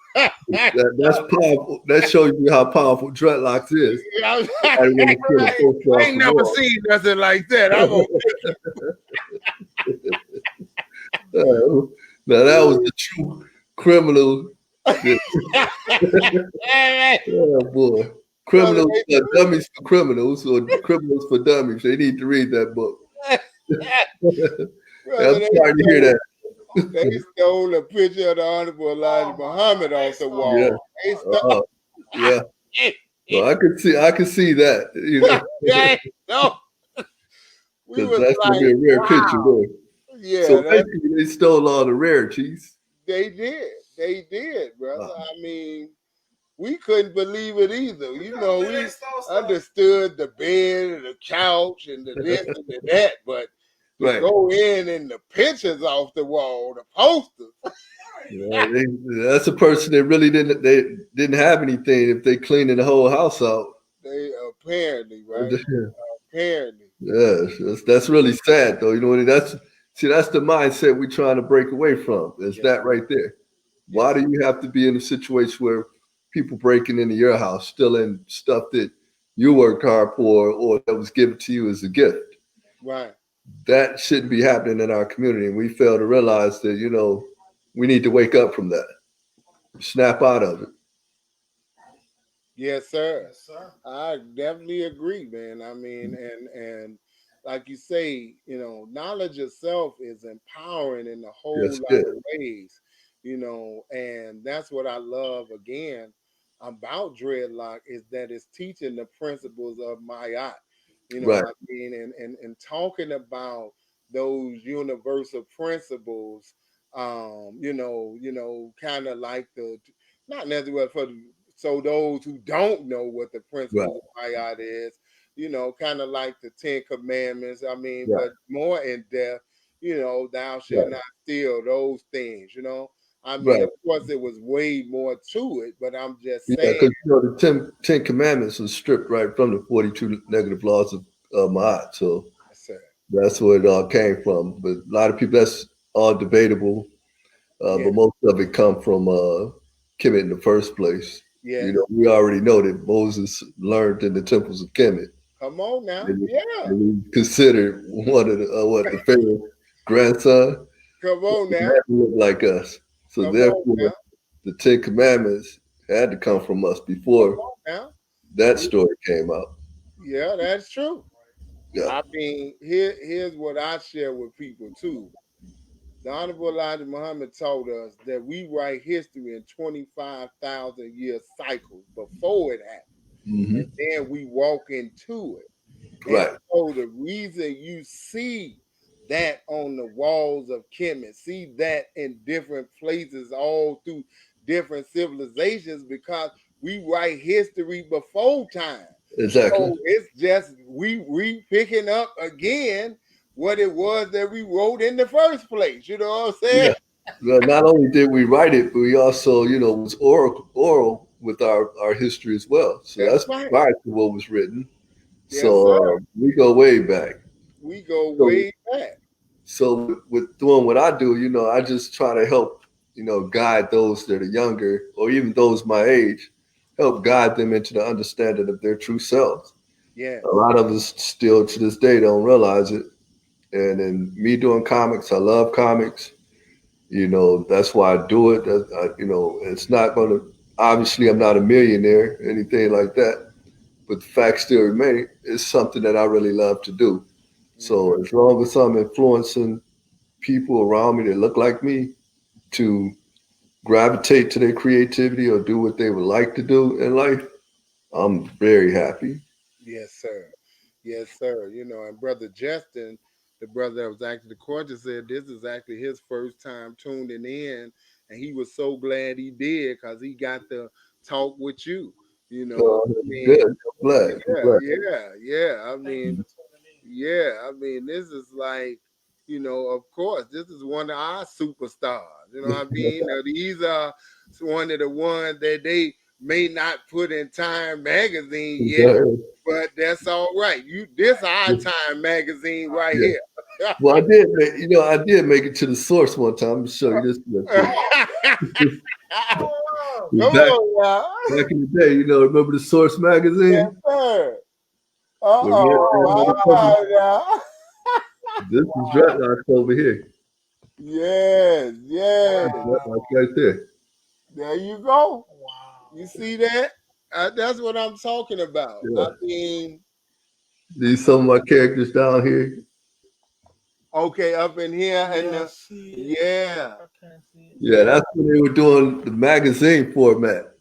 That's powerful. That shows you how powerful dreadlocks is. I want to steal a I poster off ain't the never wall. seen nothing like that. I'm gonna Now that was the true criminal. That, oh boy, brother, criminals, dummies for criminals, or criminals for dummies. They need to read that book. brother, I'm sorry to hear that. they stole a picture of the Honorable Elijah Muhammad off the Yeah. wall. They stole Uh, yeah. Well, I could see that, they stole. We because was that's gonna like, be a rare picture wow. there. Yeah, So basically, they stole all the rarities. they did. They did, brother. Wow. I mean, we couldn't believe it either. We Stuff. understood the bed and the couch and the this and the that, but to Right. go in and the pictures off the wall, the posters, Yeah, that's a person that really didn't have anything if they cleaning the whole house out. they apparently, right? Apparently. Yeah, that's really sad though. That's the mindset we're trying to break away from. Is Yes, that right there? Why yes, do you have to be in a situation where people breaking into your house, stealing stuff that you worked hard for or that was given to you as a gift? right. That shouldn't be happening in our community. And we fail to realize that, we need to wake up from that, snap out of it. Yes, sir. Yes, sir. I definitely agree, man. I mean, and like you say, knowledge itself is empowering in a whole Yes, lot it of ways, and that's what I love again about dreadlock is that it's teaching the principles of Mayat. right, I mean, and talking about those universal principles, kind of like the not necessarily for so those who don't know what the right, principles of Mayat is, kind of like the Ten Commandments. I mean, right, but more in depth. thou shalt Right. not steal, those things, I mean, Right. of course, it was way more to it, but I'm just Yeah, saying. because the Ten Commandments was stripped right from the 42 negative laws of Ma'at. So Yes, sir. that's where it all came from. But a lot of people, that's all debatable. Yeah, But most of it come from Kemet in the first place. yes. We already know that Moses learned in the temples of Kemet. Come on now. And Yeah. he's considered one of the Pharaoh's grandson. Come on He now. had to look like us. So Come on therefore, now. the Ten Commandments had to come from us Come before on now. that story came out. Yeah, that's true. Yeah. I mean, here's what I share with people too. The Honorable Elijah Muhammad told us that we write history in 25,000 year cycles before it happened, Hmm. and then we walk into it. And Right. so the reason you see that on the walls of Kemet, see that in different places all through different civilizations, because we write history before time. Exactly. So it's just we picking up again what it was that we wrote in the first place. You know what I'm saying? Yeah. Well, not only did we write it, but we also, was oral with our history as well. So That's that's right. prior to what was written. Yes, sir. So we go way back. We go So way back. with doing what I do, I just try to help, guide those that are younger or even those my age, help guide them into the understanding of their true selves. Yes. A lot of us still to this day don't realize it. And in me doing comics, I love comics. That's why I do it. It's not going to, obviously, I'm not a millionaire, anything like that. But the fact still remains, it's something that I really love to do. Hmm. So as long as I'm influencing people around me that look like me to gravitate to their creativity or do what they would like to do in life, I'm very happy. Yes, sir. Yes, sir. And Brother Justin, the brother that was actually the court, said this is actually his first time tuning in, and he was so glad he did because he got to talk with you. I Good. mean, I'm glad. I'm yeah, glad. yeah, yeah. I mean, yeah, I mean, this is like, of course, this is one of our superstars. You know what I mean? Now, these are one of the ones that they may not put in Time magazine yet, but that's all right. This our Time magazine right Yeah. here. Well, I did make it to the source one time. I'm gonna show you this one too. Come Back on, y'all. back in the day, remember the Source Yes, magazine? sir. Where Red Man on the Uh-oh. All cover? right, now. This is Dreadlocks over here. Yes, yes. That's Dreadlocks right there. There you go. You see that? That's what I'm talking about. I Yeah. mean, These some of my characters down here. okay, up in here, and yeah, Yeah, yeah, that's when they were doing the magazine format.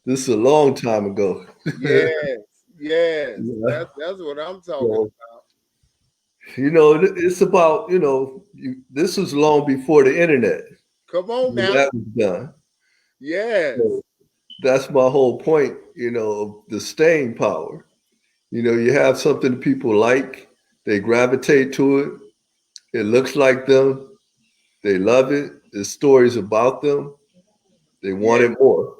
This is a long time ago. yes, yes. Yeah. That's what I'm talking So, about. it's about, this was long before the internet Come on when now. that was done. Yes, So that's my whole point, of the staying power. You have something people like, they gravitate to it, it looks like them, they love it, there's stories about them, they want yeah, it more.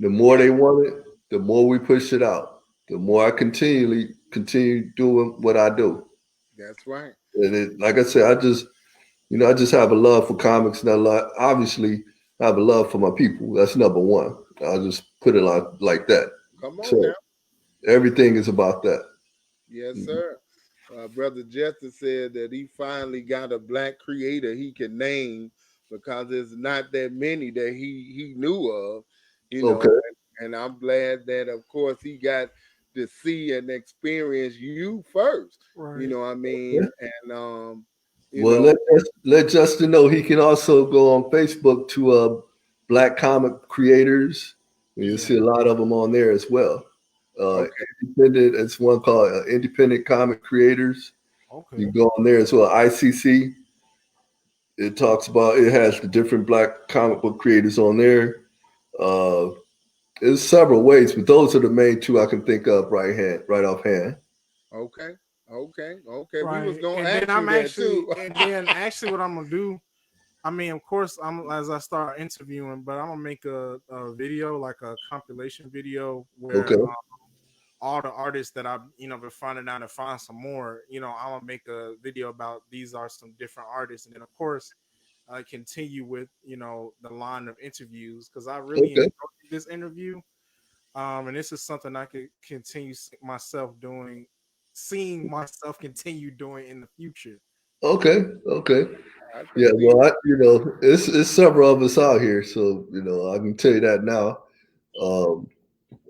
The more yeah. they want it, the more we push it out. The more I continue doing what I do. That's right. And like I said, I just have a love for comics and obviously I have a love for my people. That's number one. I'll just put it like that. Come on now. So everything is about that. Yes, Mhm. sir. Brother Justin said that he finally got a black creator he can name because there's not that many that he knew of, Okay. and I'm glad that of course he got to see and experience you first. You Right. know what I Yeah. mean? And you Well, know, let Justin know he can also go on Facebook to Black Comic Creators. And you'll Yeah. see a lot of them on there as well. okay, Independent, it's one called Independent Comic Creators. You Okay. can go on there as well. ICC. It has the different Black comic book creators on there. Uh, there's several ways, but those are the main two I can think of right offhand. okay, Okay. We was Right. gonna And then ask you I'm that actually, too. and then actually, what I'm gonna do. I mean, of course, I'm as I start interviewing, but I'm gonna make a video, like a compilation video, where Okay. all the artists that I've been finding out and find some more. I'm gonna make a video about these are some different artists, and then of course, I continue with the line of interviews because I really Okay. enjoyed this interview. And this is something I could continue myself doing, seeing myself continue doing in the future. Okay. Okay. I can Yeah. see Well, that. it's several of us out here, so I can tell you that now. Um,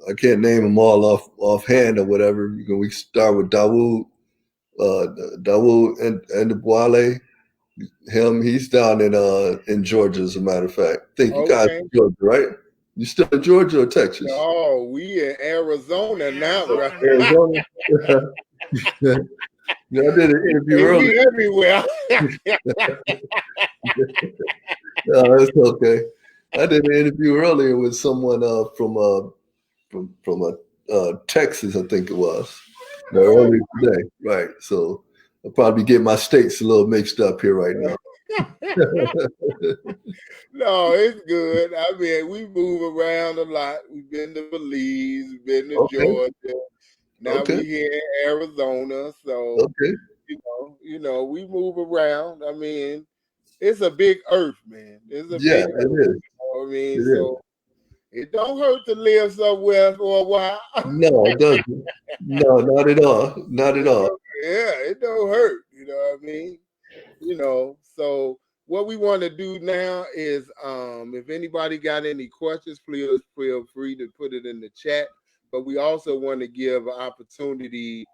I can't name them all offhand or whatever. We start with Dawood, uh, Dawood and the Boile. He's down in Georgia, as a matter of fact. I think you guys Okay. in Georgia, right? You still in Georgia or Texas? No, we in We Arizona in now, bro. Arizona now. Arizona. Yeah, I did an interview Hey, earlier. we everywhere. No, it's okay. I did an interview earlier with someone from Texas, I think it was. No, Oh. earlier today, right? So I'll probably get my states a little mixed up here right now. No, it's good. I mean, we move around a lot. We've been to Belize, we've been to Okay, Georgia. Now okay, we here in Arizona. So, okay. we move around. I mean, it's a big earth, man. It's a Yeah, big it earth. is. You know what I mean? It is. So it don't hurt to live somewhere for a while. No, it doesn't. No, not at all. Not at all. Yeah, it don't hurt. You know what I mean? So what we want to do now is if anybody got any questions, please feel free to put it in the chat. But we also want to give an opportunity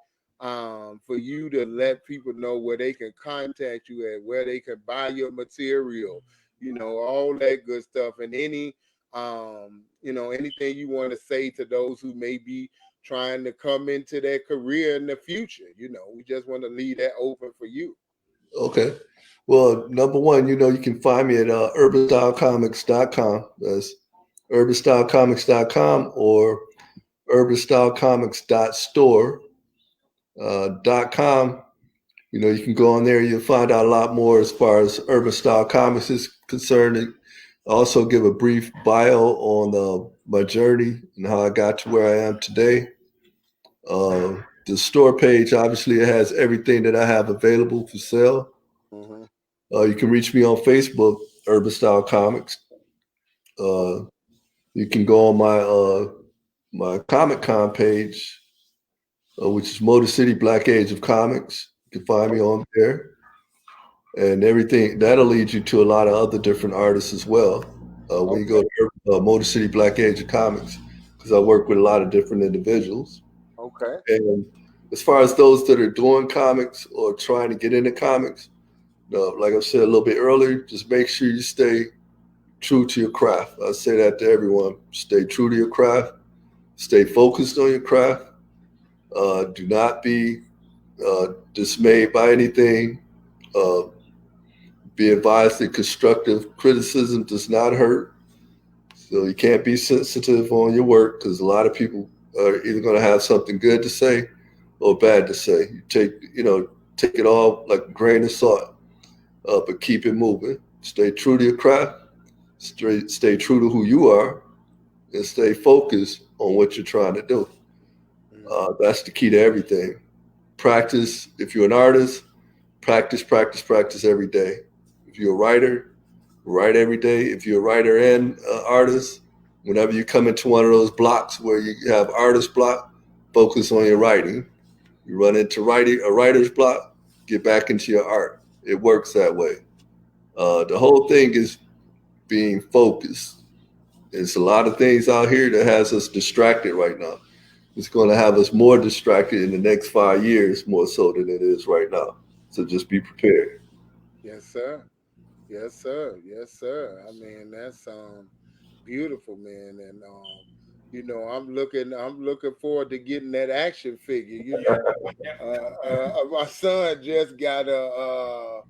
for you to let people know where they can contact you at, where they can buy your material, all that good stuff, and anything you want to say to those who may be trying to come into their career in the future. We just want to leave that open for you. Okay. Well, number one, you can find me at urbanstylecomics.com. That's urbanstylecomics.com or urbanstylecomics.store .com. You can go on there. You'll find out a lot more as far as Urban Style Comics is concerned. I also give a brief bio on my journey and how I got to where I am today. The store page, obviously, it has everything that I have available for sale. Mm-hmm. You can reach me on Facebook, Urban Style Comics. Okay. Uh, you can go on my Comic Con page, which is Motor City Black Age of Comics. You can find me on there. And everything that'll lead you to a lot of other different artists as well. When you Okay. go to Motor City Black Age of Comics, because I work with a lot of different individuals. Okay. And as far as those that are doing comics or trying to get into comics, like I said a little bit earlier, just make sure you stay true to your craft. I say that to everyone: stay true to your craft, stay focused on your craft. Do not be dismayed by anything. Uh, be advised that constructive criticism does not hurt. So you can't be sensitive on your work because a lot of people are either going to have something good to say or bad to say. Take it all like a grain of salt, but keep it moving. Stay true to your craft. Stay true to who you are, and stay focused on what you're trying to do. Mm-hmm. That's the key to everything. Practice. If you're an artist, practice, practice, practice every day. If you're a writer, write every day. If you're a writer and artist, whenever you come into one of those blocks where you have artist block, focus on your writing. You run into a writer's block, get back into your art. It works that way. The whole thing is being focused. There's a lot of things out here that has us distracted right now. It's going to have us more distracted in the next 5 years, more so than it is right now. So just be prepared. Yes, sir. Yes, sir. Yes, sir. I mean, that's beautiful, man. And I'm looking forward to getting that action figure. My son just got a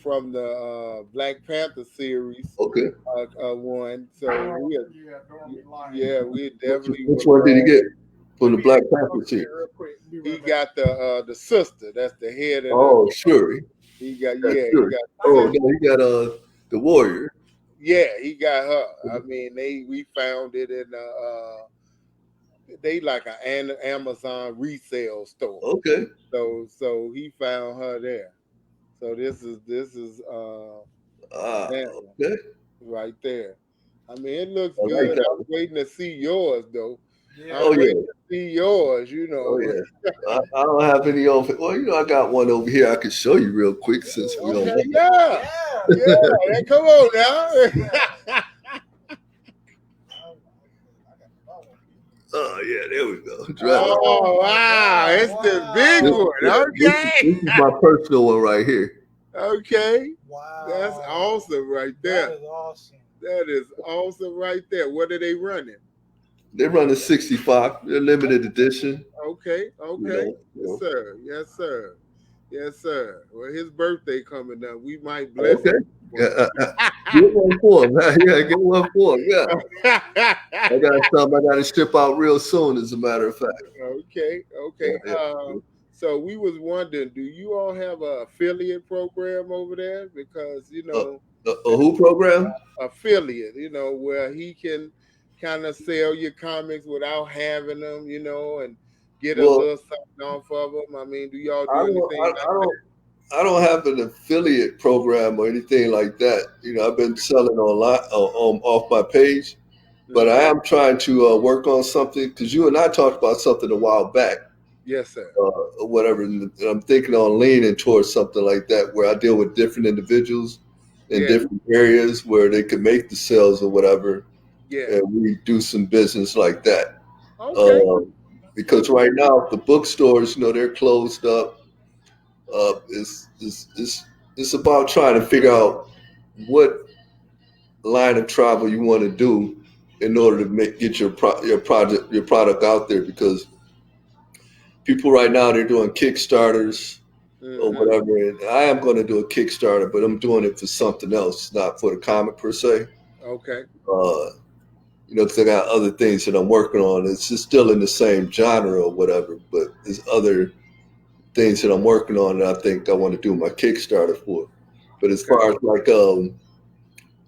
from the Black Panther series, Okay. one. So we, Yeah, Dorothy Lion. yeah, we definitely Which would one did he love. get? from Let the me Black talk Panther to you team. real quick. Be He right back. got the sister. That's the head of the. Oh, Shuri. He got That's he Shuri. got I Oh got the no, he got the Warrior. yeah, he got her. I mean, we found it in they like an Amazon resale store. Okay. So he found her there. So this is Ah, that one okay. right there. I mean, it looks I like good. that I'm one. waiting to see yours though. yeah. I'm Oh waiting yeah. to see yours. Oh yeah. I don't have any over. Well, I got one over here I can show you real quick since we don't Okay, have yeah, Yeah. yeah. Come on now. Oh yeah, there we go. Drop. Oh Oh my wow, God! it's the big This, Wow! one. this Okay, is my personal one right here. okay. That's Wow! awesome right That there. is awesome. That is awesome right there. What are they running? They run a 65. They're limited edition. Okay, You okay. know. Yes, So, sir. Yes, sir. Yes, sir. Well, his birthday coming up. We might bless okay. him Yeah, one. get one for him. Yeah, get one for him. Yeah. I got some. I got to ship out real soon. As a matter of fact. Okay, Yeah, okay. yeah. So we was wondering, do you all have a affiliate program over there? Because Uh, a who program? affiliate, where he can kind of sell your comics without having them, and get a Well, little something off of them. I mean, do y'all I do don't. anything like that? I don't have an affiliate program or anything like that. I've been selling online off my page, but I Hmm. am trying to work on something because you and I talked about something a while back, Yes, sir. or whatever. And I'm thinking on leaning towards something like that where I deal with different individuals in Yeah, different areas where they could make the sales or whatever, yeah. and we do some business like that. Okay, Um, because okay, right now the bookstores, they're closed up. It's about trying to figure out what line of travel you want to do in order to get your product out there because people right now they're doing Kickstarters or hmm, whatever, and I am going to do a Kickstarter, but I'm doing it for something else, not for the comic per se. okay, Uh, because I got other things that I'm working on. It's just still in the same genre or whatever, but there's other things that I'm working on that I think I want to do my Kickstarter for. But as okay, far as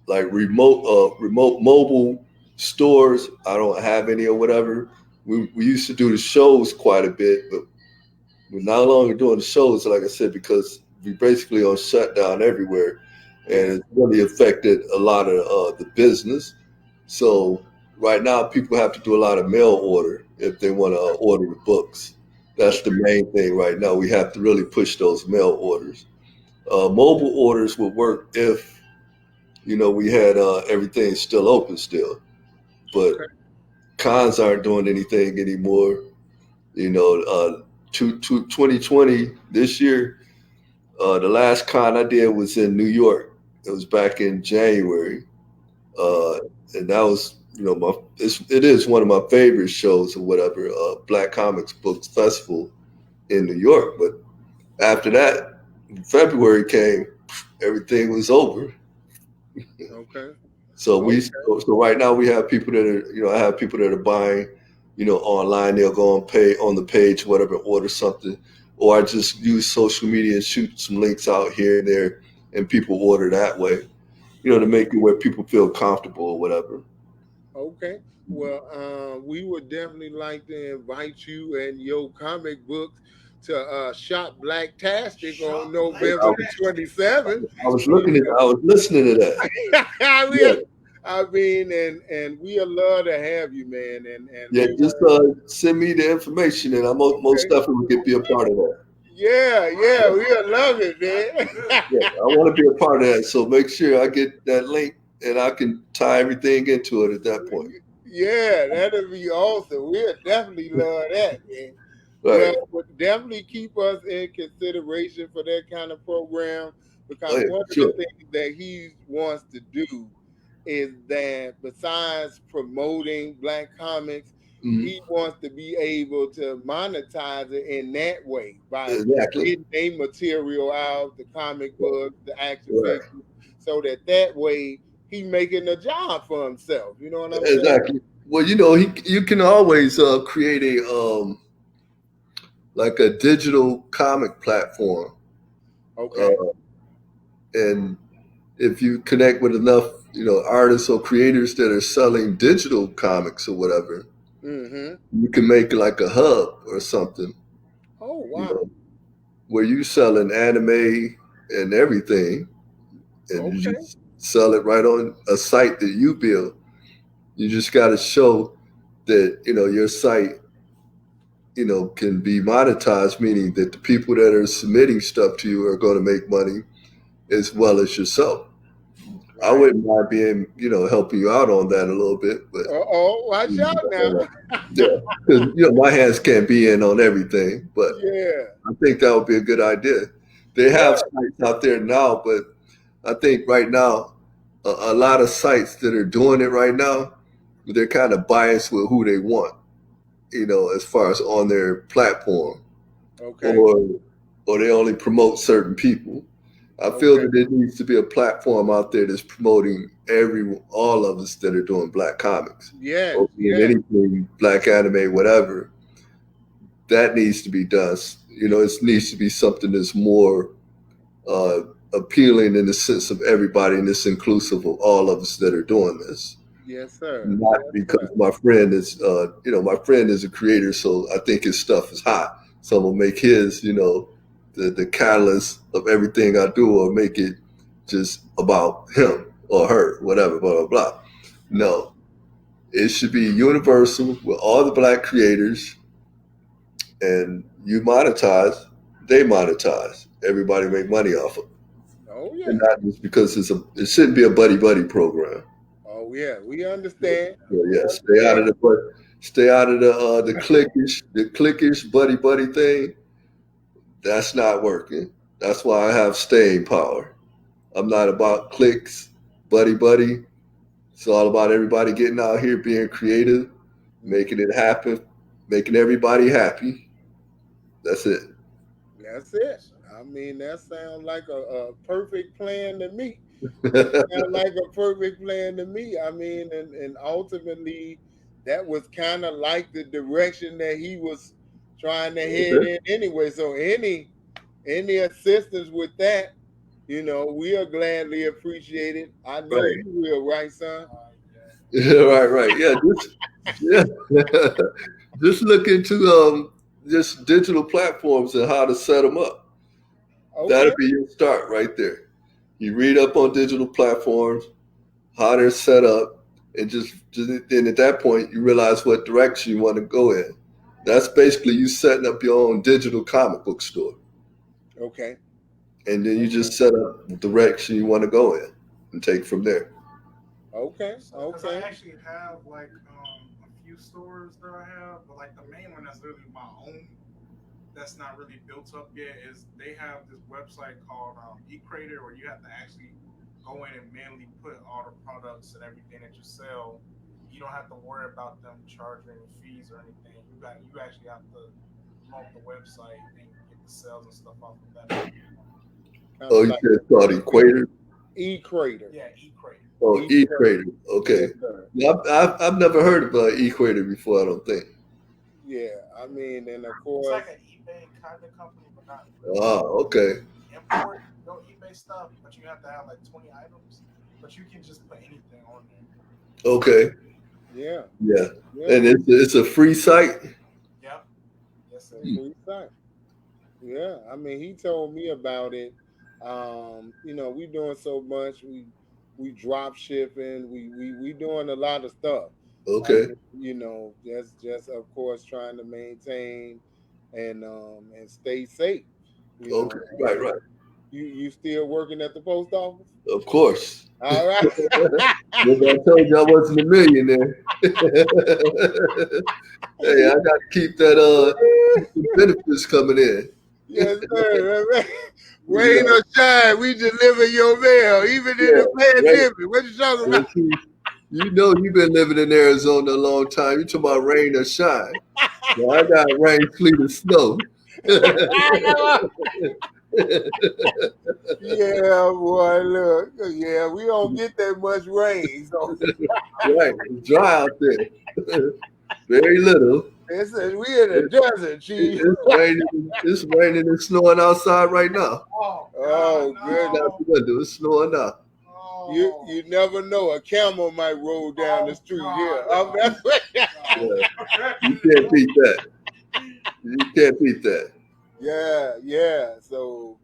like remote mobile stores, I don't have any or whatever. We used to do the shows quite a bit, but we're no longer doing the shows, like I said, because we basically on shutdown everywhere, and yeah, it's really affected a lot of the business. So right now, people have to do a lot of mail order if they want to order the books. That's the okay, main thing right now. We have to really push those mail orders. Mobile orders would work if we had everything still open still, but okay, cons aren't doing anything anymore. 2020 this year, the last con I did was in New York. It was back in January, uh, and that was it is one of my favorite shows or whatever. Black Comics Books Festival in New York, but after that, February came, everything was over. okay, So okay, right now we have people that are I have people that are buying online. They'll go and pay on the page whatever, order something, or I just use social media and shoot some links out here and there, and people order that way. To okay. make it where people feel comfortable or whatever. Okay. Well, we would definitely like to invite you and your comic books to Shop Black Tastic on Shop I like November was, the that. 27th. I was looking at I was listening to that. We- Yeah, I mean, and we'd love to have you, man. And yeah. we Just want send me the information, and I most okay. definitely get be a part of that. Yeah, Yeah, yeah, we'd love it, man. yeah. I want to be a part of that. So make sure I get that link, and I can tie everything into it at that point. Yeah, that'd be awesome. We'd definitely love that, man. Well, Right. would definitely keep us in consideration for that kind of program Oh because yeah, one of the sure. things that he wants to do is that besides promoting black comics, Hmm. he wants to be able to monetize it in that way by Exactly. getting a material out, the comic Right. books, the action Right. figures, so that way he making a job for himself. You know what I'm saying? Exactly. Well, you can always create a like a digital comic platform, Okay. uh, and if you connect with enough, artists or creators that are selling digital comics or whatever, Mm-hmm. you can make like a hub or something, Oh you wow. know, where you selling anime and everything, and you Okay. just sell it right on a site that you build. You just got to show that your site can be monetized, meaning that the people that are submitting stuff to you are going to make money as well as yourself. I Right. wouldn't mind being, helping you out on that a little bit, but Uh-oh, watch out now. yeah, because my hands can't be in on everything. But Yeah. I think that would be a good idea. They Yeah. have sites out there now, but I think right now a lot of sites that are doing it right now, they're kind of biased with who they want, as far as on their platform, Okay. or they only promote certain people. I feel Okay. that there needs to be a platform out there that's promoting all of us that are doing black comics Yes. or doing Yes. anything black anime, whatever. That needs to be done. It needs to be something that's more uh, appealing in the sense of everybody, and it's inclusive of all of us that are doing this. Yes, sir. Not Yes, because sir. my friend is a creator, so I think his stuff is hot. So I'm gonna make his, the catalyst of everything I do, or make it just about him or her, whatever, blah blah blah. No, it should be universal with all the black creators, and you monetize, they monetize. Everybody make money off of it, Oh and yeah. not just because it shouldn't be a buddy buddy program. Oh yeah. We understand. Yeah, We yeah. understand. Stay out of the cliquish buddy buddy thing. That's not working. That's why I have staying power. I'm not about clicks, buddy buddy. It's all about everybody getting out here being creative, making it happen, making everybody happy. That's it. That's it. I mean, that sounds like a perfect plan to me. That sounds like a perfect plan to me. I mean, and ultimately, that was kind of like the direction that he was trying to head Okay. in anyway. So any assistance with that, we are gladly appreciated. I know Right. you will, right, son? Right. Right. Yeah. Yeah. Just look into just digital platforms and how to set them up. Okay. That'll be your start right there. You read up on digital platforms, how they're set up, and just then at that point you realize what direction you want to go in. That's basically you setting up your own digital comic book store, Okay. and then you Okay. just set up the direction you want to go in and take from there. Okay. So, because I Okay. actually have like a few stores that I have, but like the main one that's really my own, that's not really built up yet, is they have this website called eCrater, where you have to actually go in and manually put all the products and everything that you sell. You don't have to worry about them charging any fees or anything. You actually have to promote the website and get the sales and stuff off of that as well. Kind Oh, of you like said it's called Equator. E-Crater. Yeah, eCrater. Oh, E-Crater. Equator. Yes, Okay. sir. Yeah, I've never heard of Equator before. I don't think. Yeah. I mean, and of It's like course, an eBay kind of company, but not really. Oh, okay. You import your eBay stuff, but you have to have like 20 items. But you can just put anything on there. Okay. yeah. Yeah. Yeah. And it's a free site. Yep. Yes, So it is. free site. Yeah, I mean, he told me about it. We doing so much. We drop shipping. We doing a lot of stuff. Okay. Just of course trying to maintain and stay safe. Okay. Right. Right. You still working at the post office? Of course. All right. Remember I told you I wasn't a millionaire. Hey, I got to keep keep the benefits coming in. Yes, sir. You Rain know. or shine, we deliver your mail, even in Yeah. the Right. pandemic. What you talking about? Well, see, you've been living in Arizona a long time. You talking about rain or shine? Well, I got rain, sleet, or snow. Yeah, boy, look, yeah, we don't get that much rain, so Right. It's dry out there. Very little. it says we in the It, desert, chief. it's raining. It's raining and snowing outside right now. Oh God, Oh, Looking out goodness. no. the window. It's snowing now. You Oh, never know. A camel might roll down the oh street here. God, no. Yeah. No. You can't beat that. You can't beat that. Yeah, yeah. So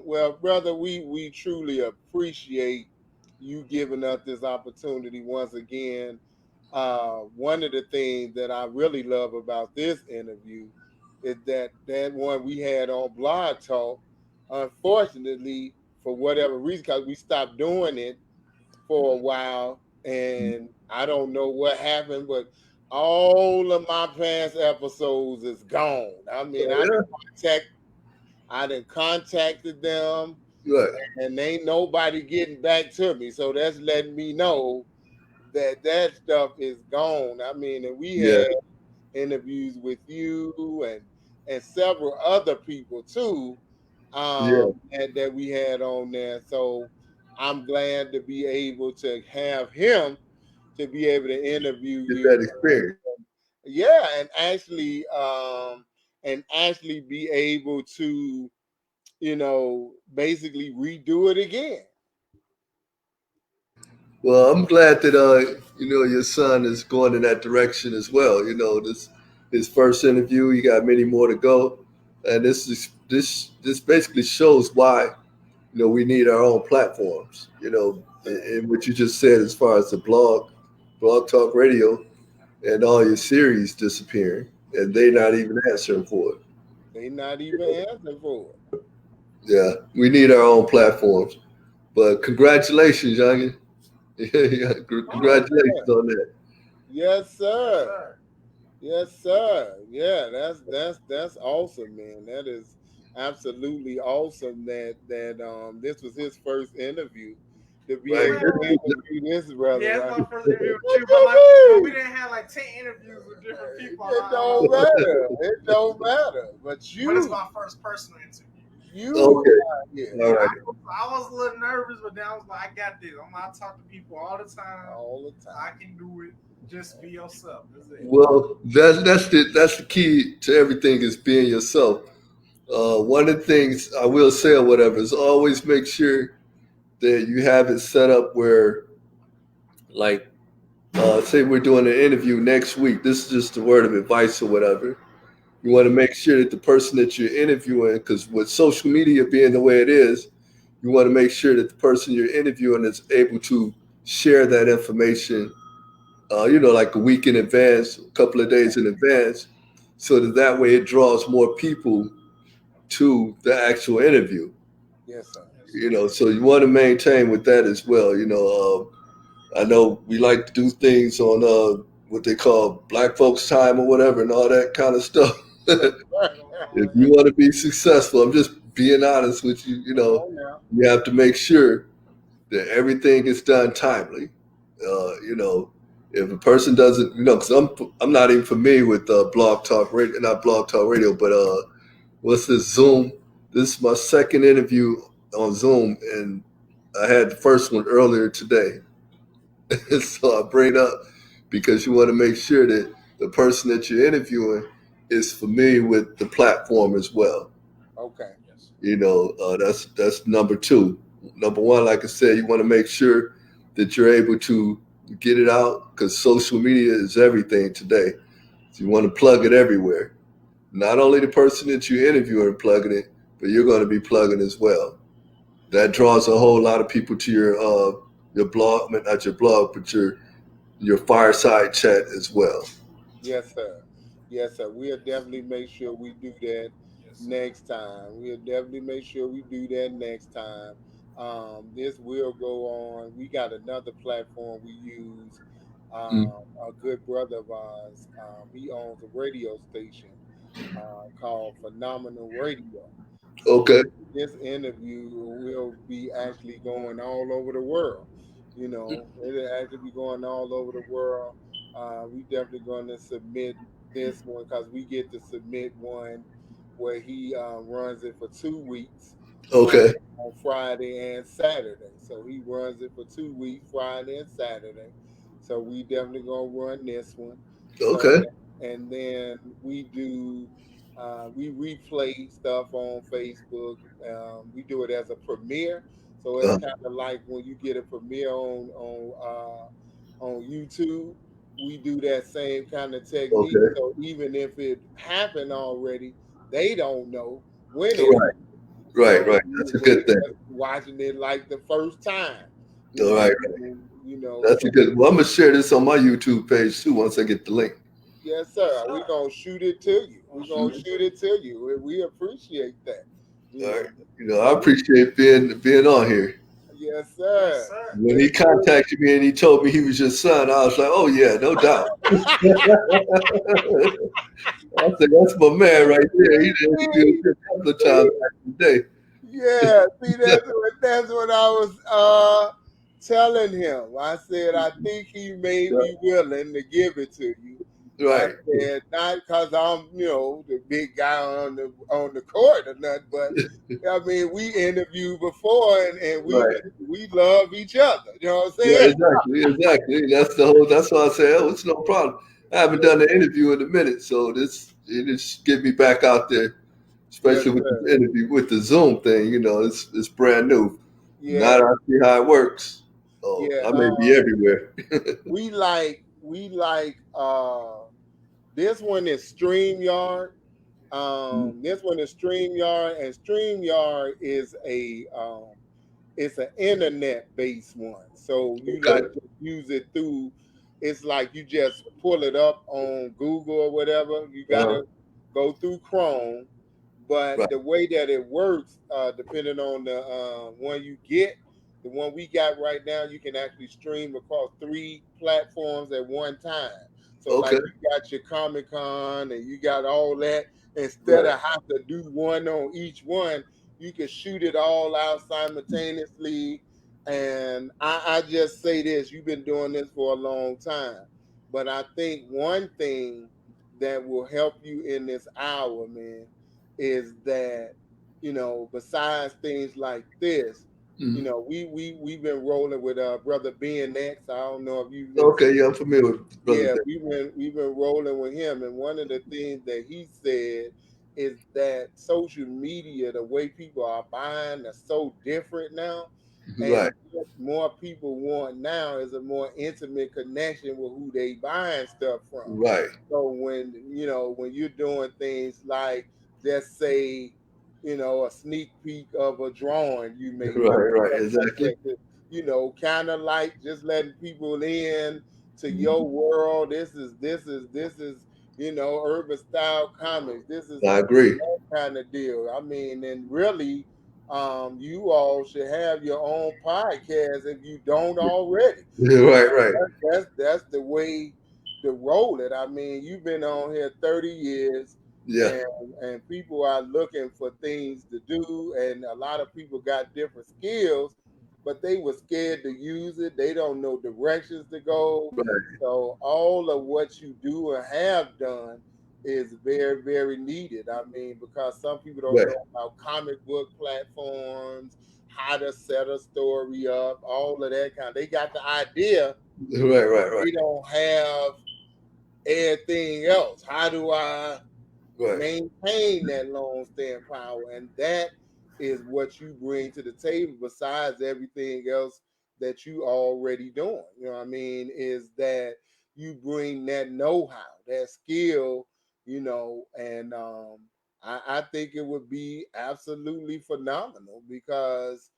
well, brother, we truly appreciate you giving us this opportunity once again. One of the things that I really love about this interview is that one we had on Blog Talk. Unfortunately, for whatever reason, because we stopped doing it for a while, and I don't know what happened, but all of my past episodes is gone. I mean, Oh, yeah. contact, I done contacted them, Right. and ain't nobody getting back to me. So that's letting me know that that stuff is gone. I mean, and we Yeah. had interviews with you and several other people too, Yeah. that we had on there. So I'm glad to be able to have him to be able to interview Get you. that experience. Yeah, and actually be able to, basically redo it again. Well, I'm glad that your son is going in that direction as well. This his first interview. He got many more to go, and this basically shows why we need our own platforms. And what you just said as far as the blog talk radio, and all your series disappearing, and they not even answering for it. They not even answering for it. Yeah, we need our own platforms. But congratulations, youngin. Yeah, Oh congratulations on that. yes, Yes, sir. sir. Yes, sir. Yeah, that's awesome, man. That is absolutely awesome that this was his first interview to be Right. able Man, to interview this brother yeah, it's right. my first interview with you, but we didn't have like 10 interviews with different people. It don't matter. It don't matter. But But it's you, my first personal interview. you Okay. are here All Yeah, right. I was a little nervous, but then I was like, I got this. I talk to people all the time. all the time. I can do it. Just be yourself. That's it. Well, that's the key to everything is being yourself. One of the things I will say or whatever is always make sure that you have it set up where, like, say we're doing an interview next week. This is just a word of advice or whatever. You want to make sure that the person that you're interviewing, because with social media being the way it is, you want to make sure that the person you're interviewing is able to share that information, like a week in advance, a couple of days in advance, so that way it draws more people to the actual interview. Yes, sir. Yes, sir. So you want to maintain with that as well. I know we like to do things on what they call Black folks time or whatever, and all that kind of stuff. Right on, If you want to be successful, I'm just being honest with you. Come on now. You have to make sure that everything is done timely. If a person doesn't, because I'm not even familiar with blog talk radio, not blog talk radio, but what's this Zoom? This is my second interview on Zoom, and I had the first one earlier today. So I bring it up because you want to make sure that the person that you're interviewing is familiar with the platform as well. Okay. yes. That's number two. Number one, like I said, you want to make sure that you're able to get it out because social media is everything today. So you want to plug it everywhere. Not only the person that you interview are plugging it, but you're going to be plugging as well. That draws a whole lot of people to your blog, not your blog, but your fireside chat as well. Yes, sir. Yes, sir. We'll definitely make sure we do that Yes, sir. next time. We'll definitely make sure we do that next time. This will go on. We got another platform we use. Mm. A good brother of ours, he owns a radio station called Phenomenal Radio. So Okay. this interview will be actually going all over the world. It'll actually be going all over the world. We definitely going to submit this one because we get to submit one where he runs it for 2 weeks Okay. on Friday and Saturday. So he runs it for 2 weeks, Friday and Saturday. So we definitely gonna run this one. So Okay. and then we do we replay stuff on Facebook. We do it as a premiere. So it's Uh, kind of like when you get a premiere on YouTube. We do that same kind of technique. okay. So even if it happened already, they don't know when it Right. happened. Right. So Right. That's a they good thing. just watching it like the first time. You All know right. what I mean? That's So a good. Well, I'm gonna share this on my YouTube page too once I get the link. yes, sir. We're gonna shoot it to you. We're gonna shoot it to you. We appreciate that. You All right. know. I So appreciate being on here. yes, sir. When he It's good. contacted me and he told me he was your son, I was like, oh yeah, no doubt. I said, that's my man right there. He did interview See, a couple of times see, back in the yeah, see, day. that's what I was telling him. I said I think he may be willing to give it to you. I Right. said not because I'm the big guy on the court or nothing, but I mean we interviewed before and Right. we love each other. You know what I'm Right. saying? Exactly. Exactly. That's why I say, oh, it's no problem. I haven't done an interview in a minute, so it just get me back out there, Yes, especially with sir. the interview with the Zoom thing. It's brand new. Now Yeah, that I see how it works, oh, yeah. I may be everywhere. We like this one is StreamYard. This one is StreamYard, and StreamYard is a it's an internet based one. So you Okay. like to use it through. It's like you just pull it up on Google or whatever. You Uh, gotta go through Chrome, but right. the way that it works, depending on the one you get, the one we got right now, you can actually stream across 3 platforms at one time. So like Okay. you got your Comic Con and you got all that. Instead Right. of have to do one on each one, you can shoot it all out simultaneously. And I just say this: you've been doing this for a long time, but I think one thing that will help you in this hour, man, is that besides things like this, Mhm. we've been rolling with brother Ben X. I don't know if you've been. Okay. Yeah, I'm familiar with Brother Yeah, Ben. we've been rolling with him, and one of the things that he said is that social media, the way people are buying, are so different now, and Right. what more people want now is a more intimate connection with who they buying stuff from. Right. So when you're doing things like just say, a sneak peek of a drawing you may do, Right. Right. stuff like Exactly. that, kind of like just letting people in to Mhm. your world. This is urban style comics. This is I agree. that kind of deal. I mean, and really, you all should have your own podcast if you don't already. Right. Right. That's the way to roll it. I mean, you've been on here 30 years, Yeah. and people are looking for things to do, and a lot of people got different skills, but they were scared to use it. They don't know directions to go. Right. So all of what you do and have done is very, very needed. I mean, because some people don't Right. know about comic book platforms, how to set a story up, all of that kind. They got the idea, Right. Right. Right. they don't have everything else. How do I Right. maintain that long staying power? And that is what you bring to the table besides everything else that you already doing. You know what I mean? Is that you bring that know-how, that skill, and I think it would be absolutely phenomenal because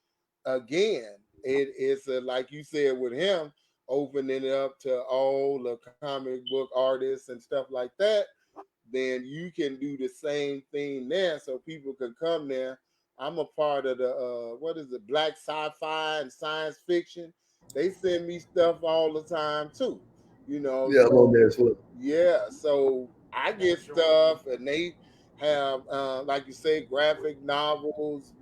again, it's like you said with him, opening it up to all the comic book artists and stuff like that, then you can do the same thing there so people can come there. I'm a part of the what is it, black sci-fi and science fiction. They send me stuff all the time too. Yeah, I'm on So there as well. yeah, so I get stuff and they have like you say, graphic novels,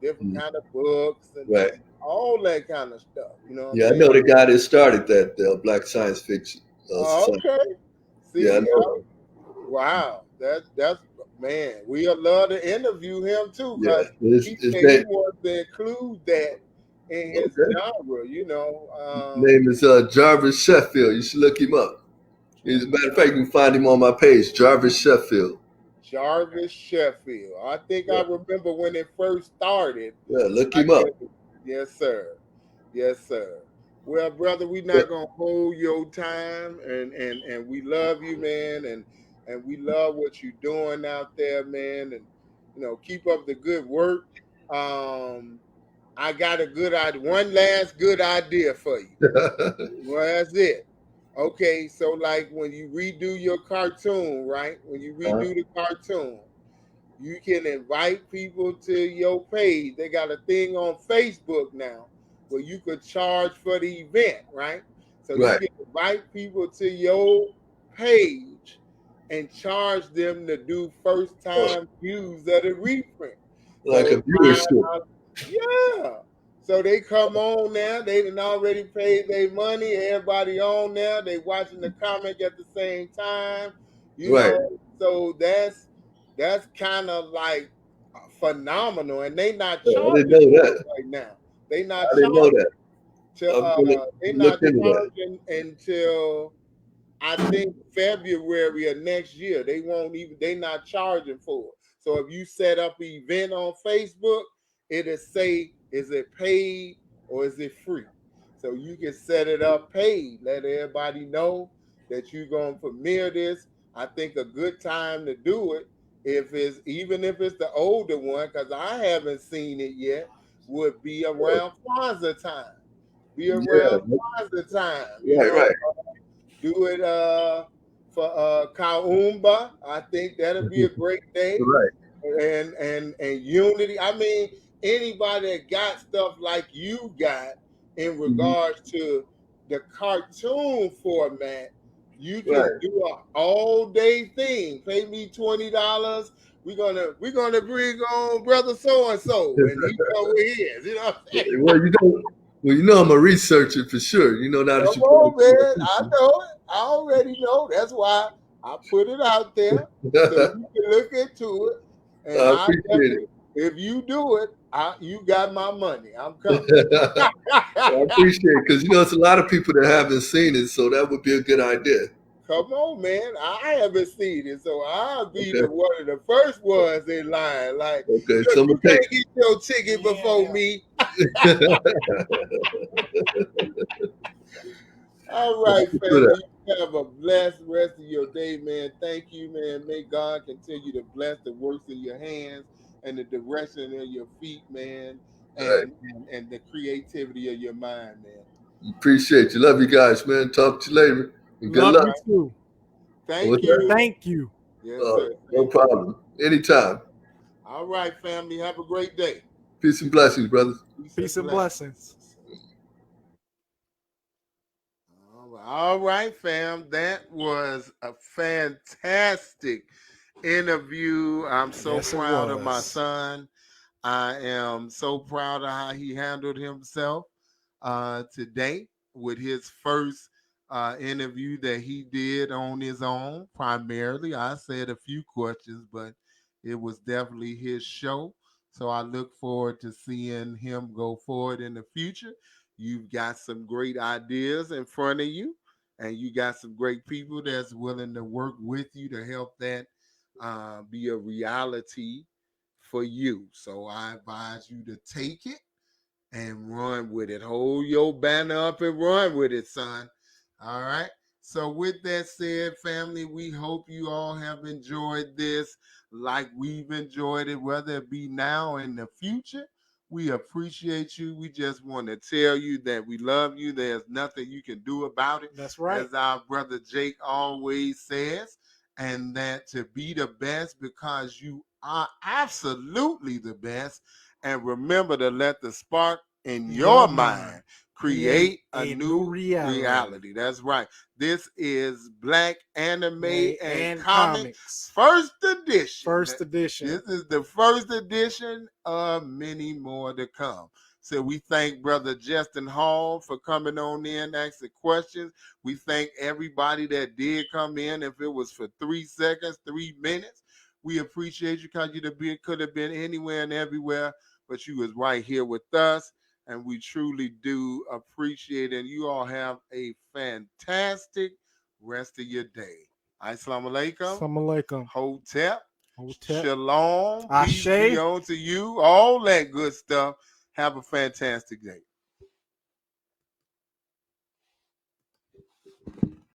different Mhm. kind of books and Right. all that kind of stuff. You know what I'm Yeah, I saying? know the guy that started that Black Science Fiction. Okay. Yeah, I See, know. wow, that's Man, we'll love to interview him too, Yeah, because his, he his said he name. wants to include that in his Okay, genre, you know. name is Jarvis Sheffield. You should look him up. As a matter of fact, you can find him on my page, Jarvis Sheffield. Jarvis Sheffield. I think I Yeah, remember when it first started. yeah, look I him up. guess, yes, sir. Yes, sir. Well, brother, we're Yeah. not gonna hold your time, and we love you, man, and we love what you're doing out there, man, and keep up the good work. Um, I got a good idea, one last good idea for you. Well, that's it. Okay, so like when you redo your cartoon, right? When you Huh? redo the cartoon, you can invite people to your page. They got a thing on Facebook now where you could charge for the event, right? So you Right. can invite people to your page and charge them to do first Oh, time views of the reprint. like So a it's viewership. yeah. So they come on now. They done already paid their money. Everybody on there. They watching the comic at the same time. You Right. know. So that's kind of like phenomenal. And they not Yeah, I didn't charging know for that. it right now. They not I didn't know that. charging to I'm gonna they look not into that. charging until I think February of next year. They won't even they not charging for it. So if you set up an event on Facebook, it'll say is it paid or is it free? So you can set it up paid, let everybody know that you're gonna premiere this. I think a good time to do it, if it's even if it's the older one, because I haven't seen it yet, would be around Kwanzaa time. Be around Yeah. Kwanzaa time, Right. Right. do it for Kaumba. I think that'll be a great day. Right. And unity. I mean, anybody that got stuff like you got in Mhm. regards to the cartoon format, you can Right. do an all day thing. Pay me $20. We're gonna bring on brother so and so, and he come with his. You know what I'm saying? Well, I'm a researcher for sure. Now that Come you put on, man. I it. know it. I already know. That's why I put it out there so you can look into it. And I I appreciate definitely, if you do it, you got my money. I'm coming. it. I appreciate it because it's a lot of people that haven't seen it, so that would be a good idea. Come on, man. I haven't seen it, so I'll be Okay. the one of the first ones in line. Like, Okay. look, So I'm you gonna take. can't get your ticket before me. All I right, can do that. family. Have a blessed rest of your day, man. Thank you, man. May God continue to bless the works of your hands and the direction of your feet, man, All right. and the creativity of your mind, man. Appreciate you. Love you guys, man. Talk to you later. And good All Love luck. you right. too. Thank What's that? you. Thank you. Yes, sir. No Thank you. problem. Anytime. All right, family. Have a great day. Peace and blessings, brothers. Peace and Peace and blessings. blessings. All right, fam. That was a fantastic interview. I'm so Yes, it proud of my was. son. I am so proud of how he handled himself today with his first interview that he did on his own. Primarily, I said a few questions, but it was definitely his show. So I look forward to seeing him go forward in the future. You've got some great ideas in front of you, and you got some great people that's willing to work with you to help that be a reality for you. So I advise you to take it and run with it. Hold your banner up and run with it, son. All right. So, with that said, family, we hope you all have enjoyed this like we've enjoyed it, whether it be now or in the future. We appreciate you. We just want to tell you that we love you. There's nothing you can do about it, That's right. as our brother Jake always says, and that to be the best because you are absolutely the best. And remember to let the spark in your Your mind mind create a a new new reality. reality. That's right. This is Black Anime and And Comic comics. First Edition. First edition. This is the first edition of many more to come. So we thank Brother Justin Hall for coming on in, asking questions. We thank everybody that did come in, if it was for 3 seconds, 3 minutes. We appreciate you because you could have been anywhere and everywhere, but you was right here with us, and we truly do appreciate it. And you all have a fantastic rest of your day. Assalamu alaikum, Assalamu alaikum. hotep, Hotep. shalom, peace be Ashe. on to you, all that good stuff. Have a fantastic day.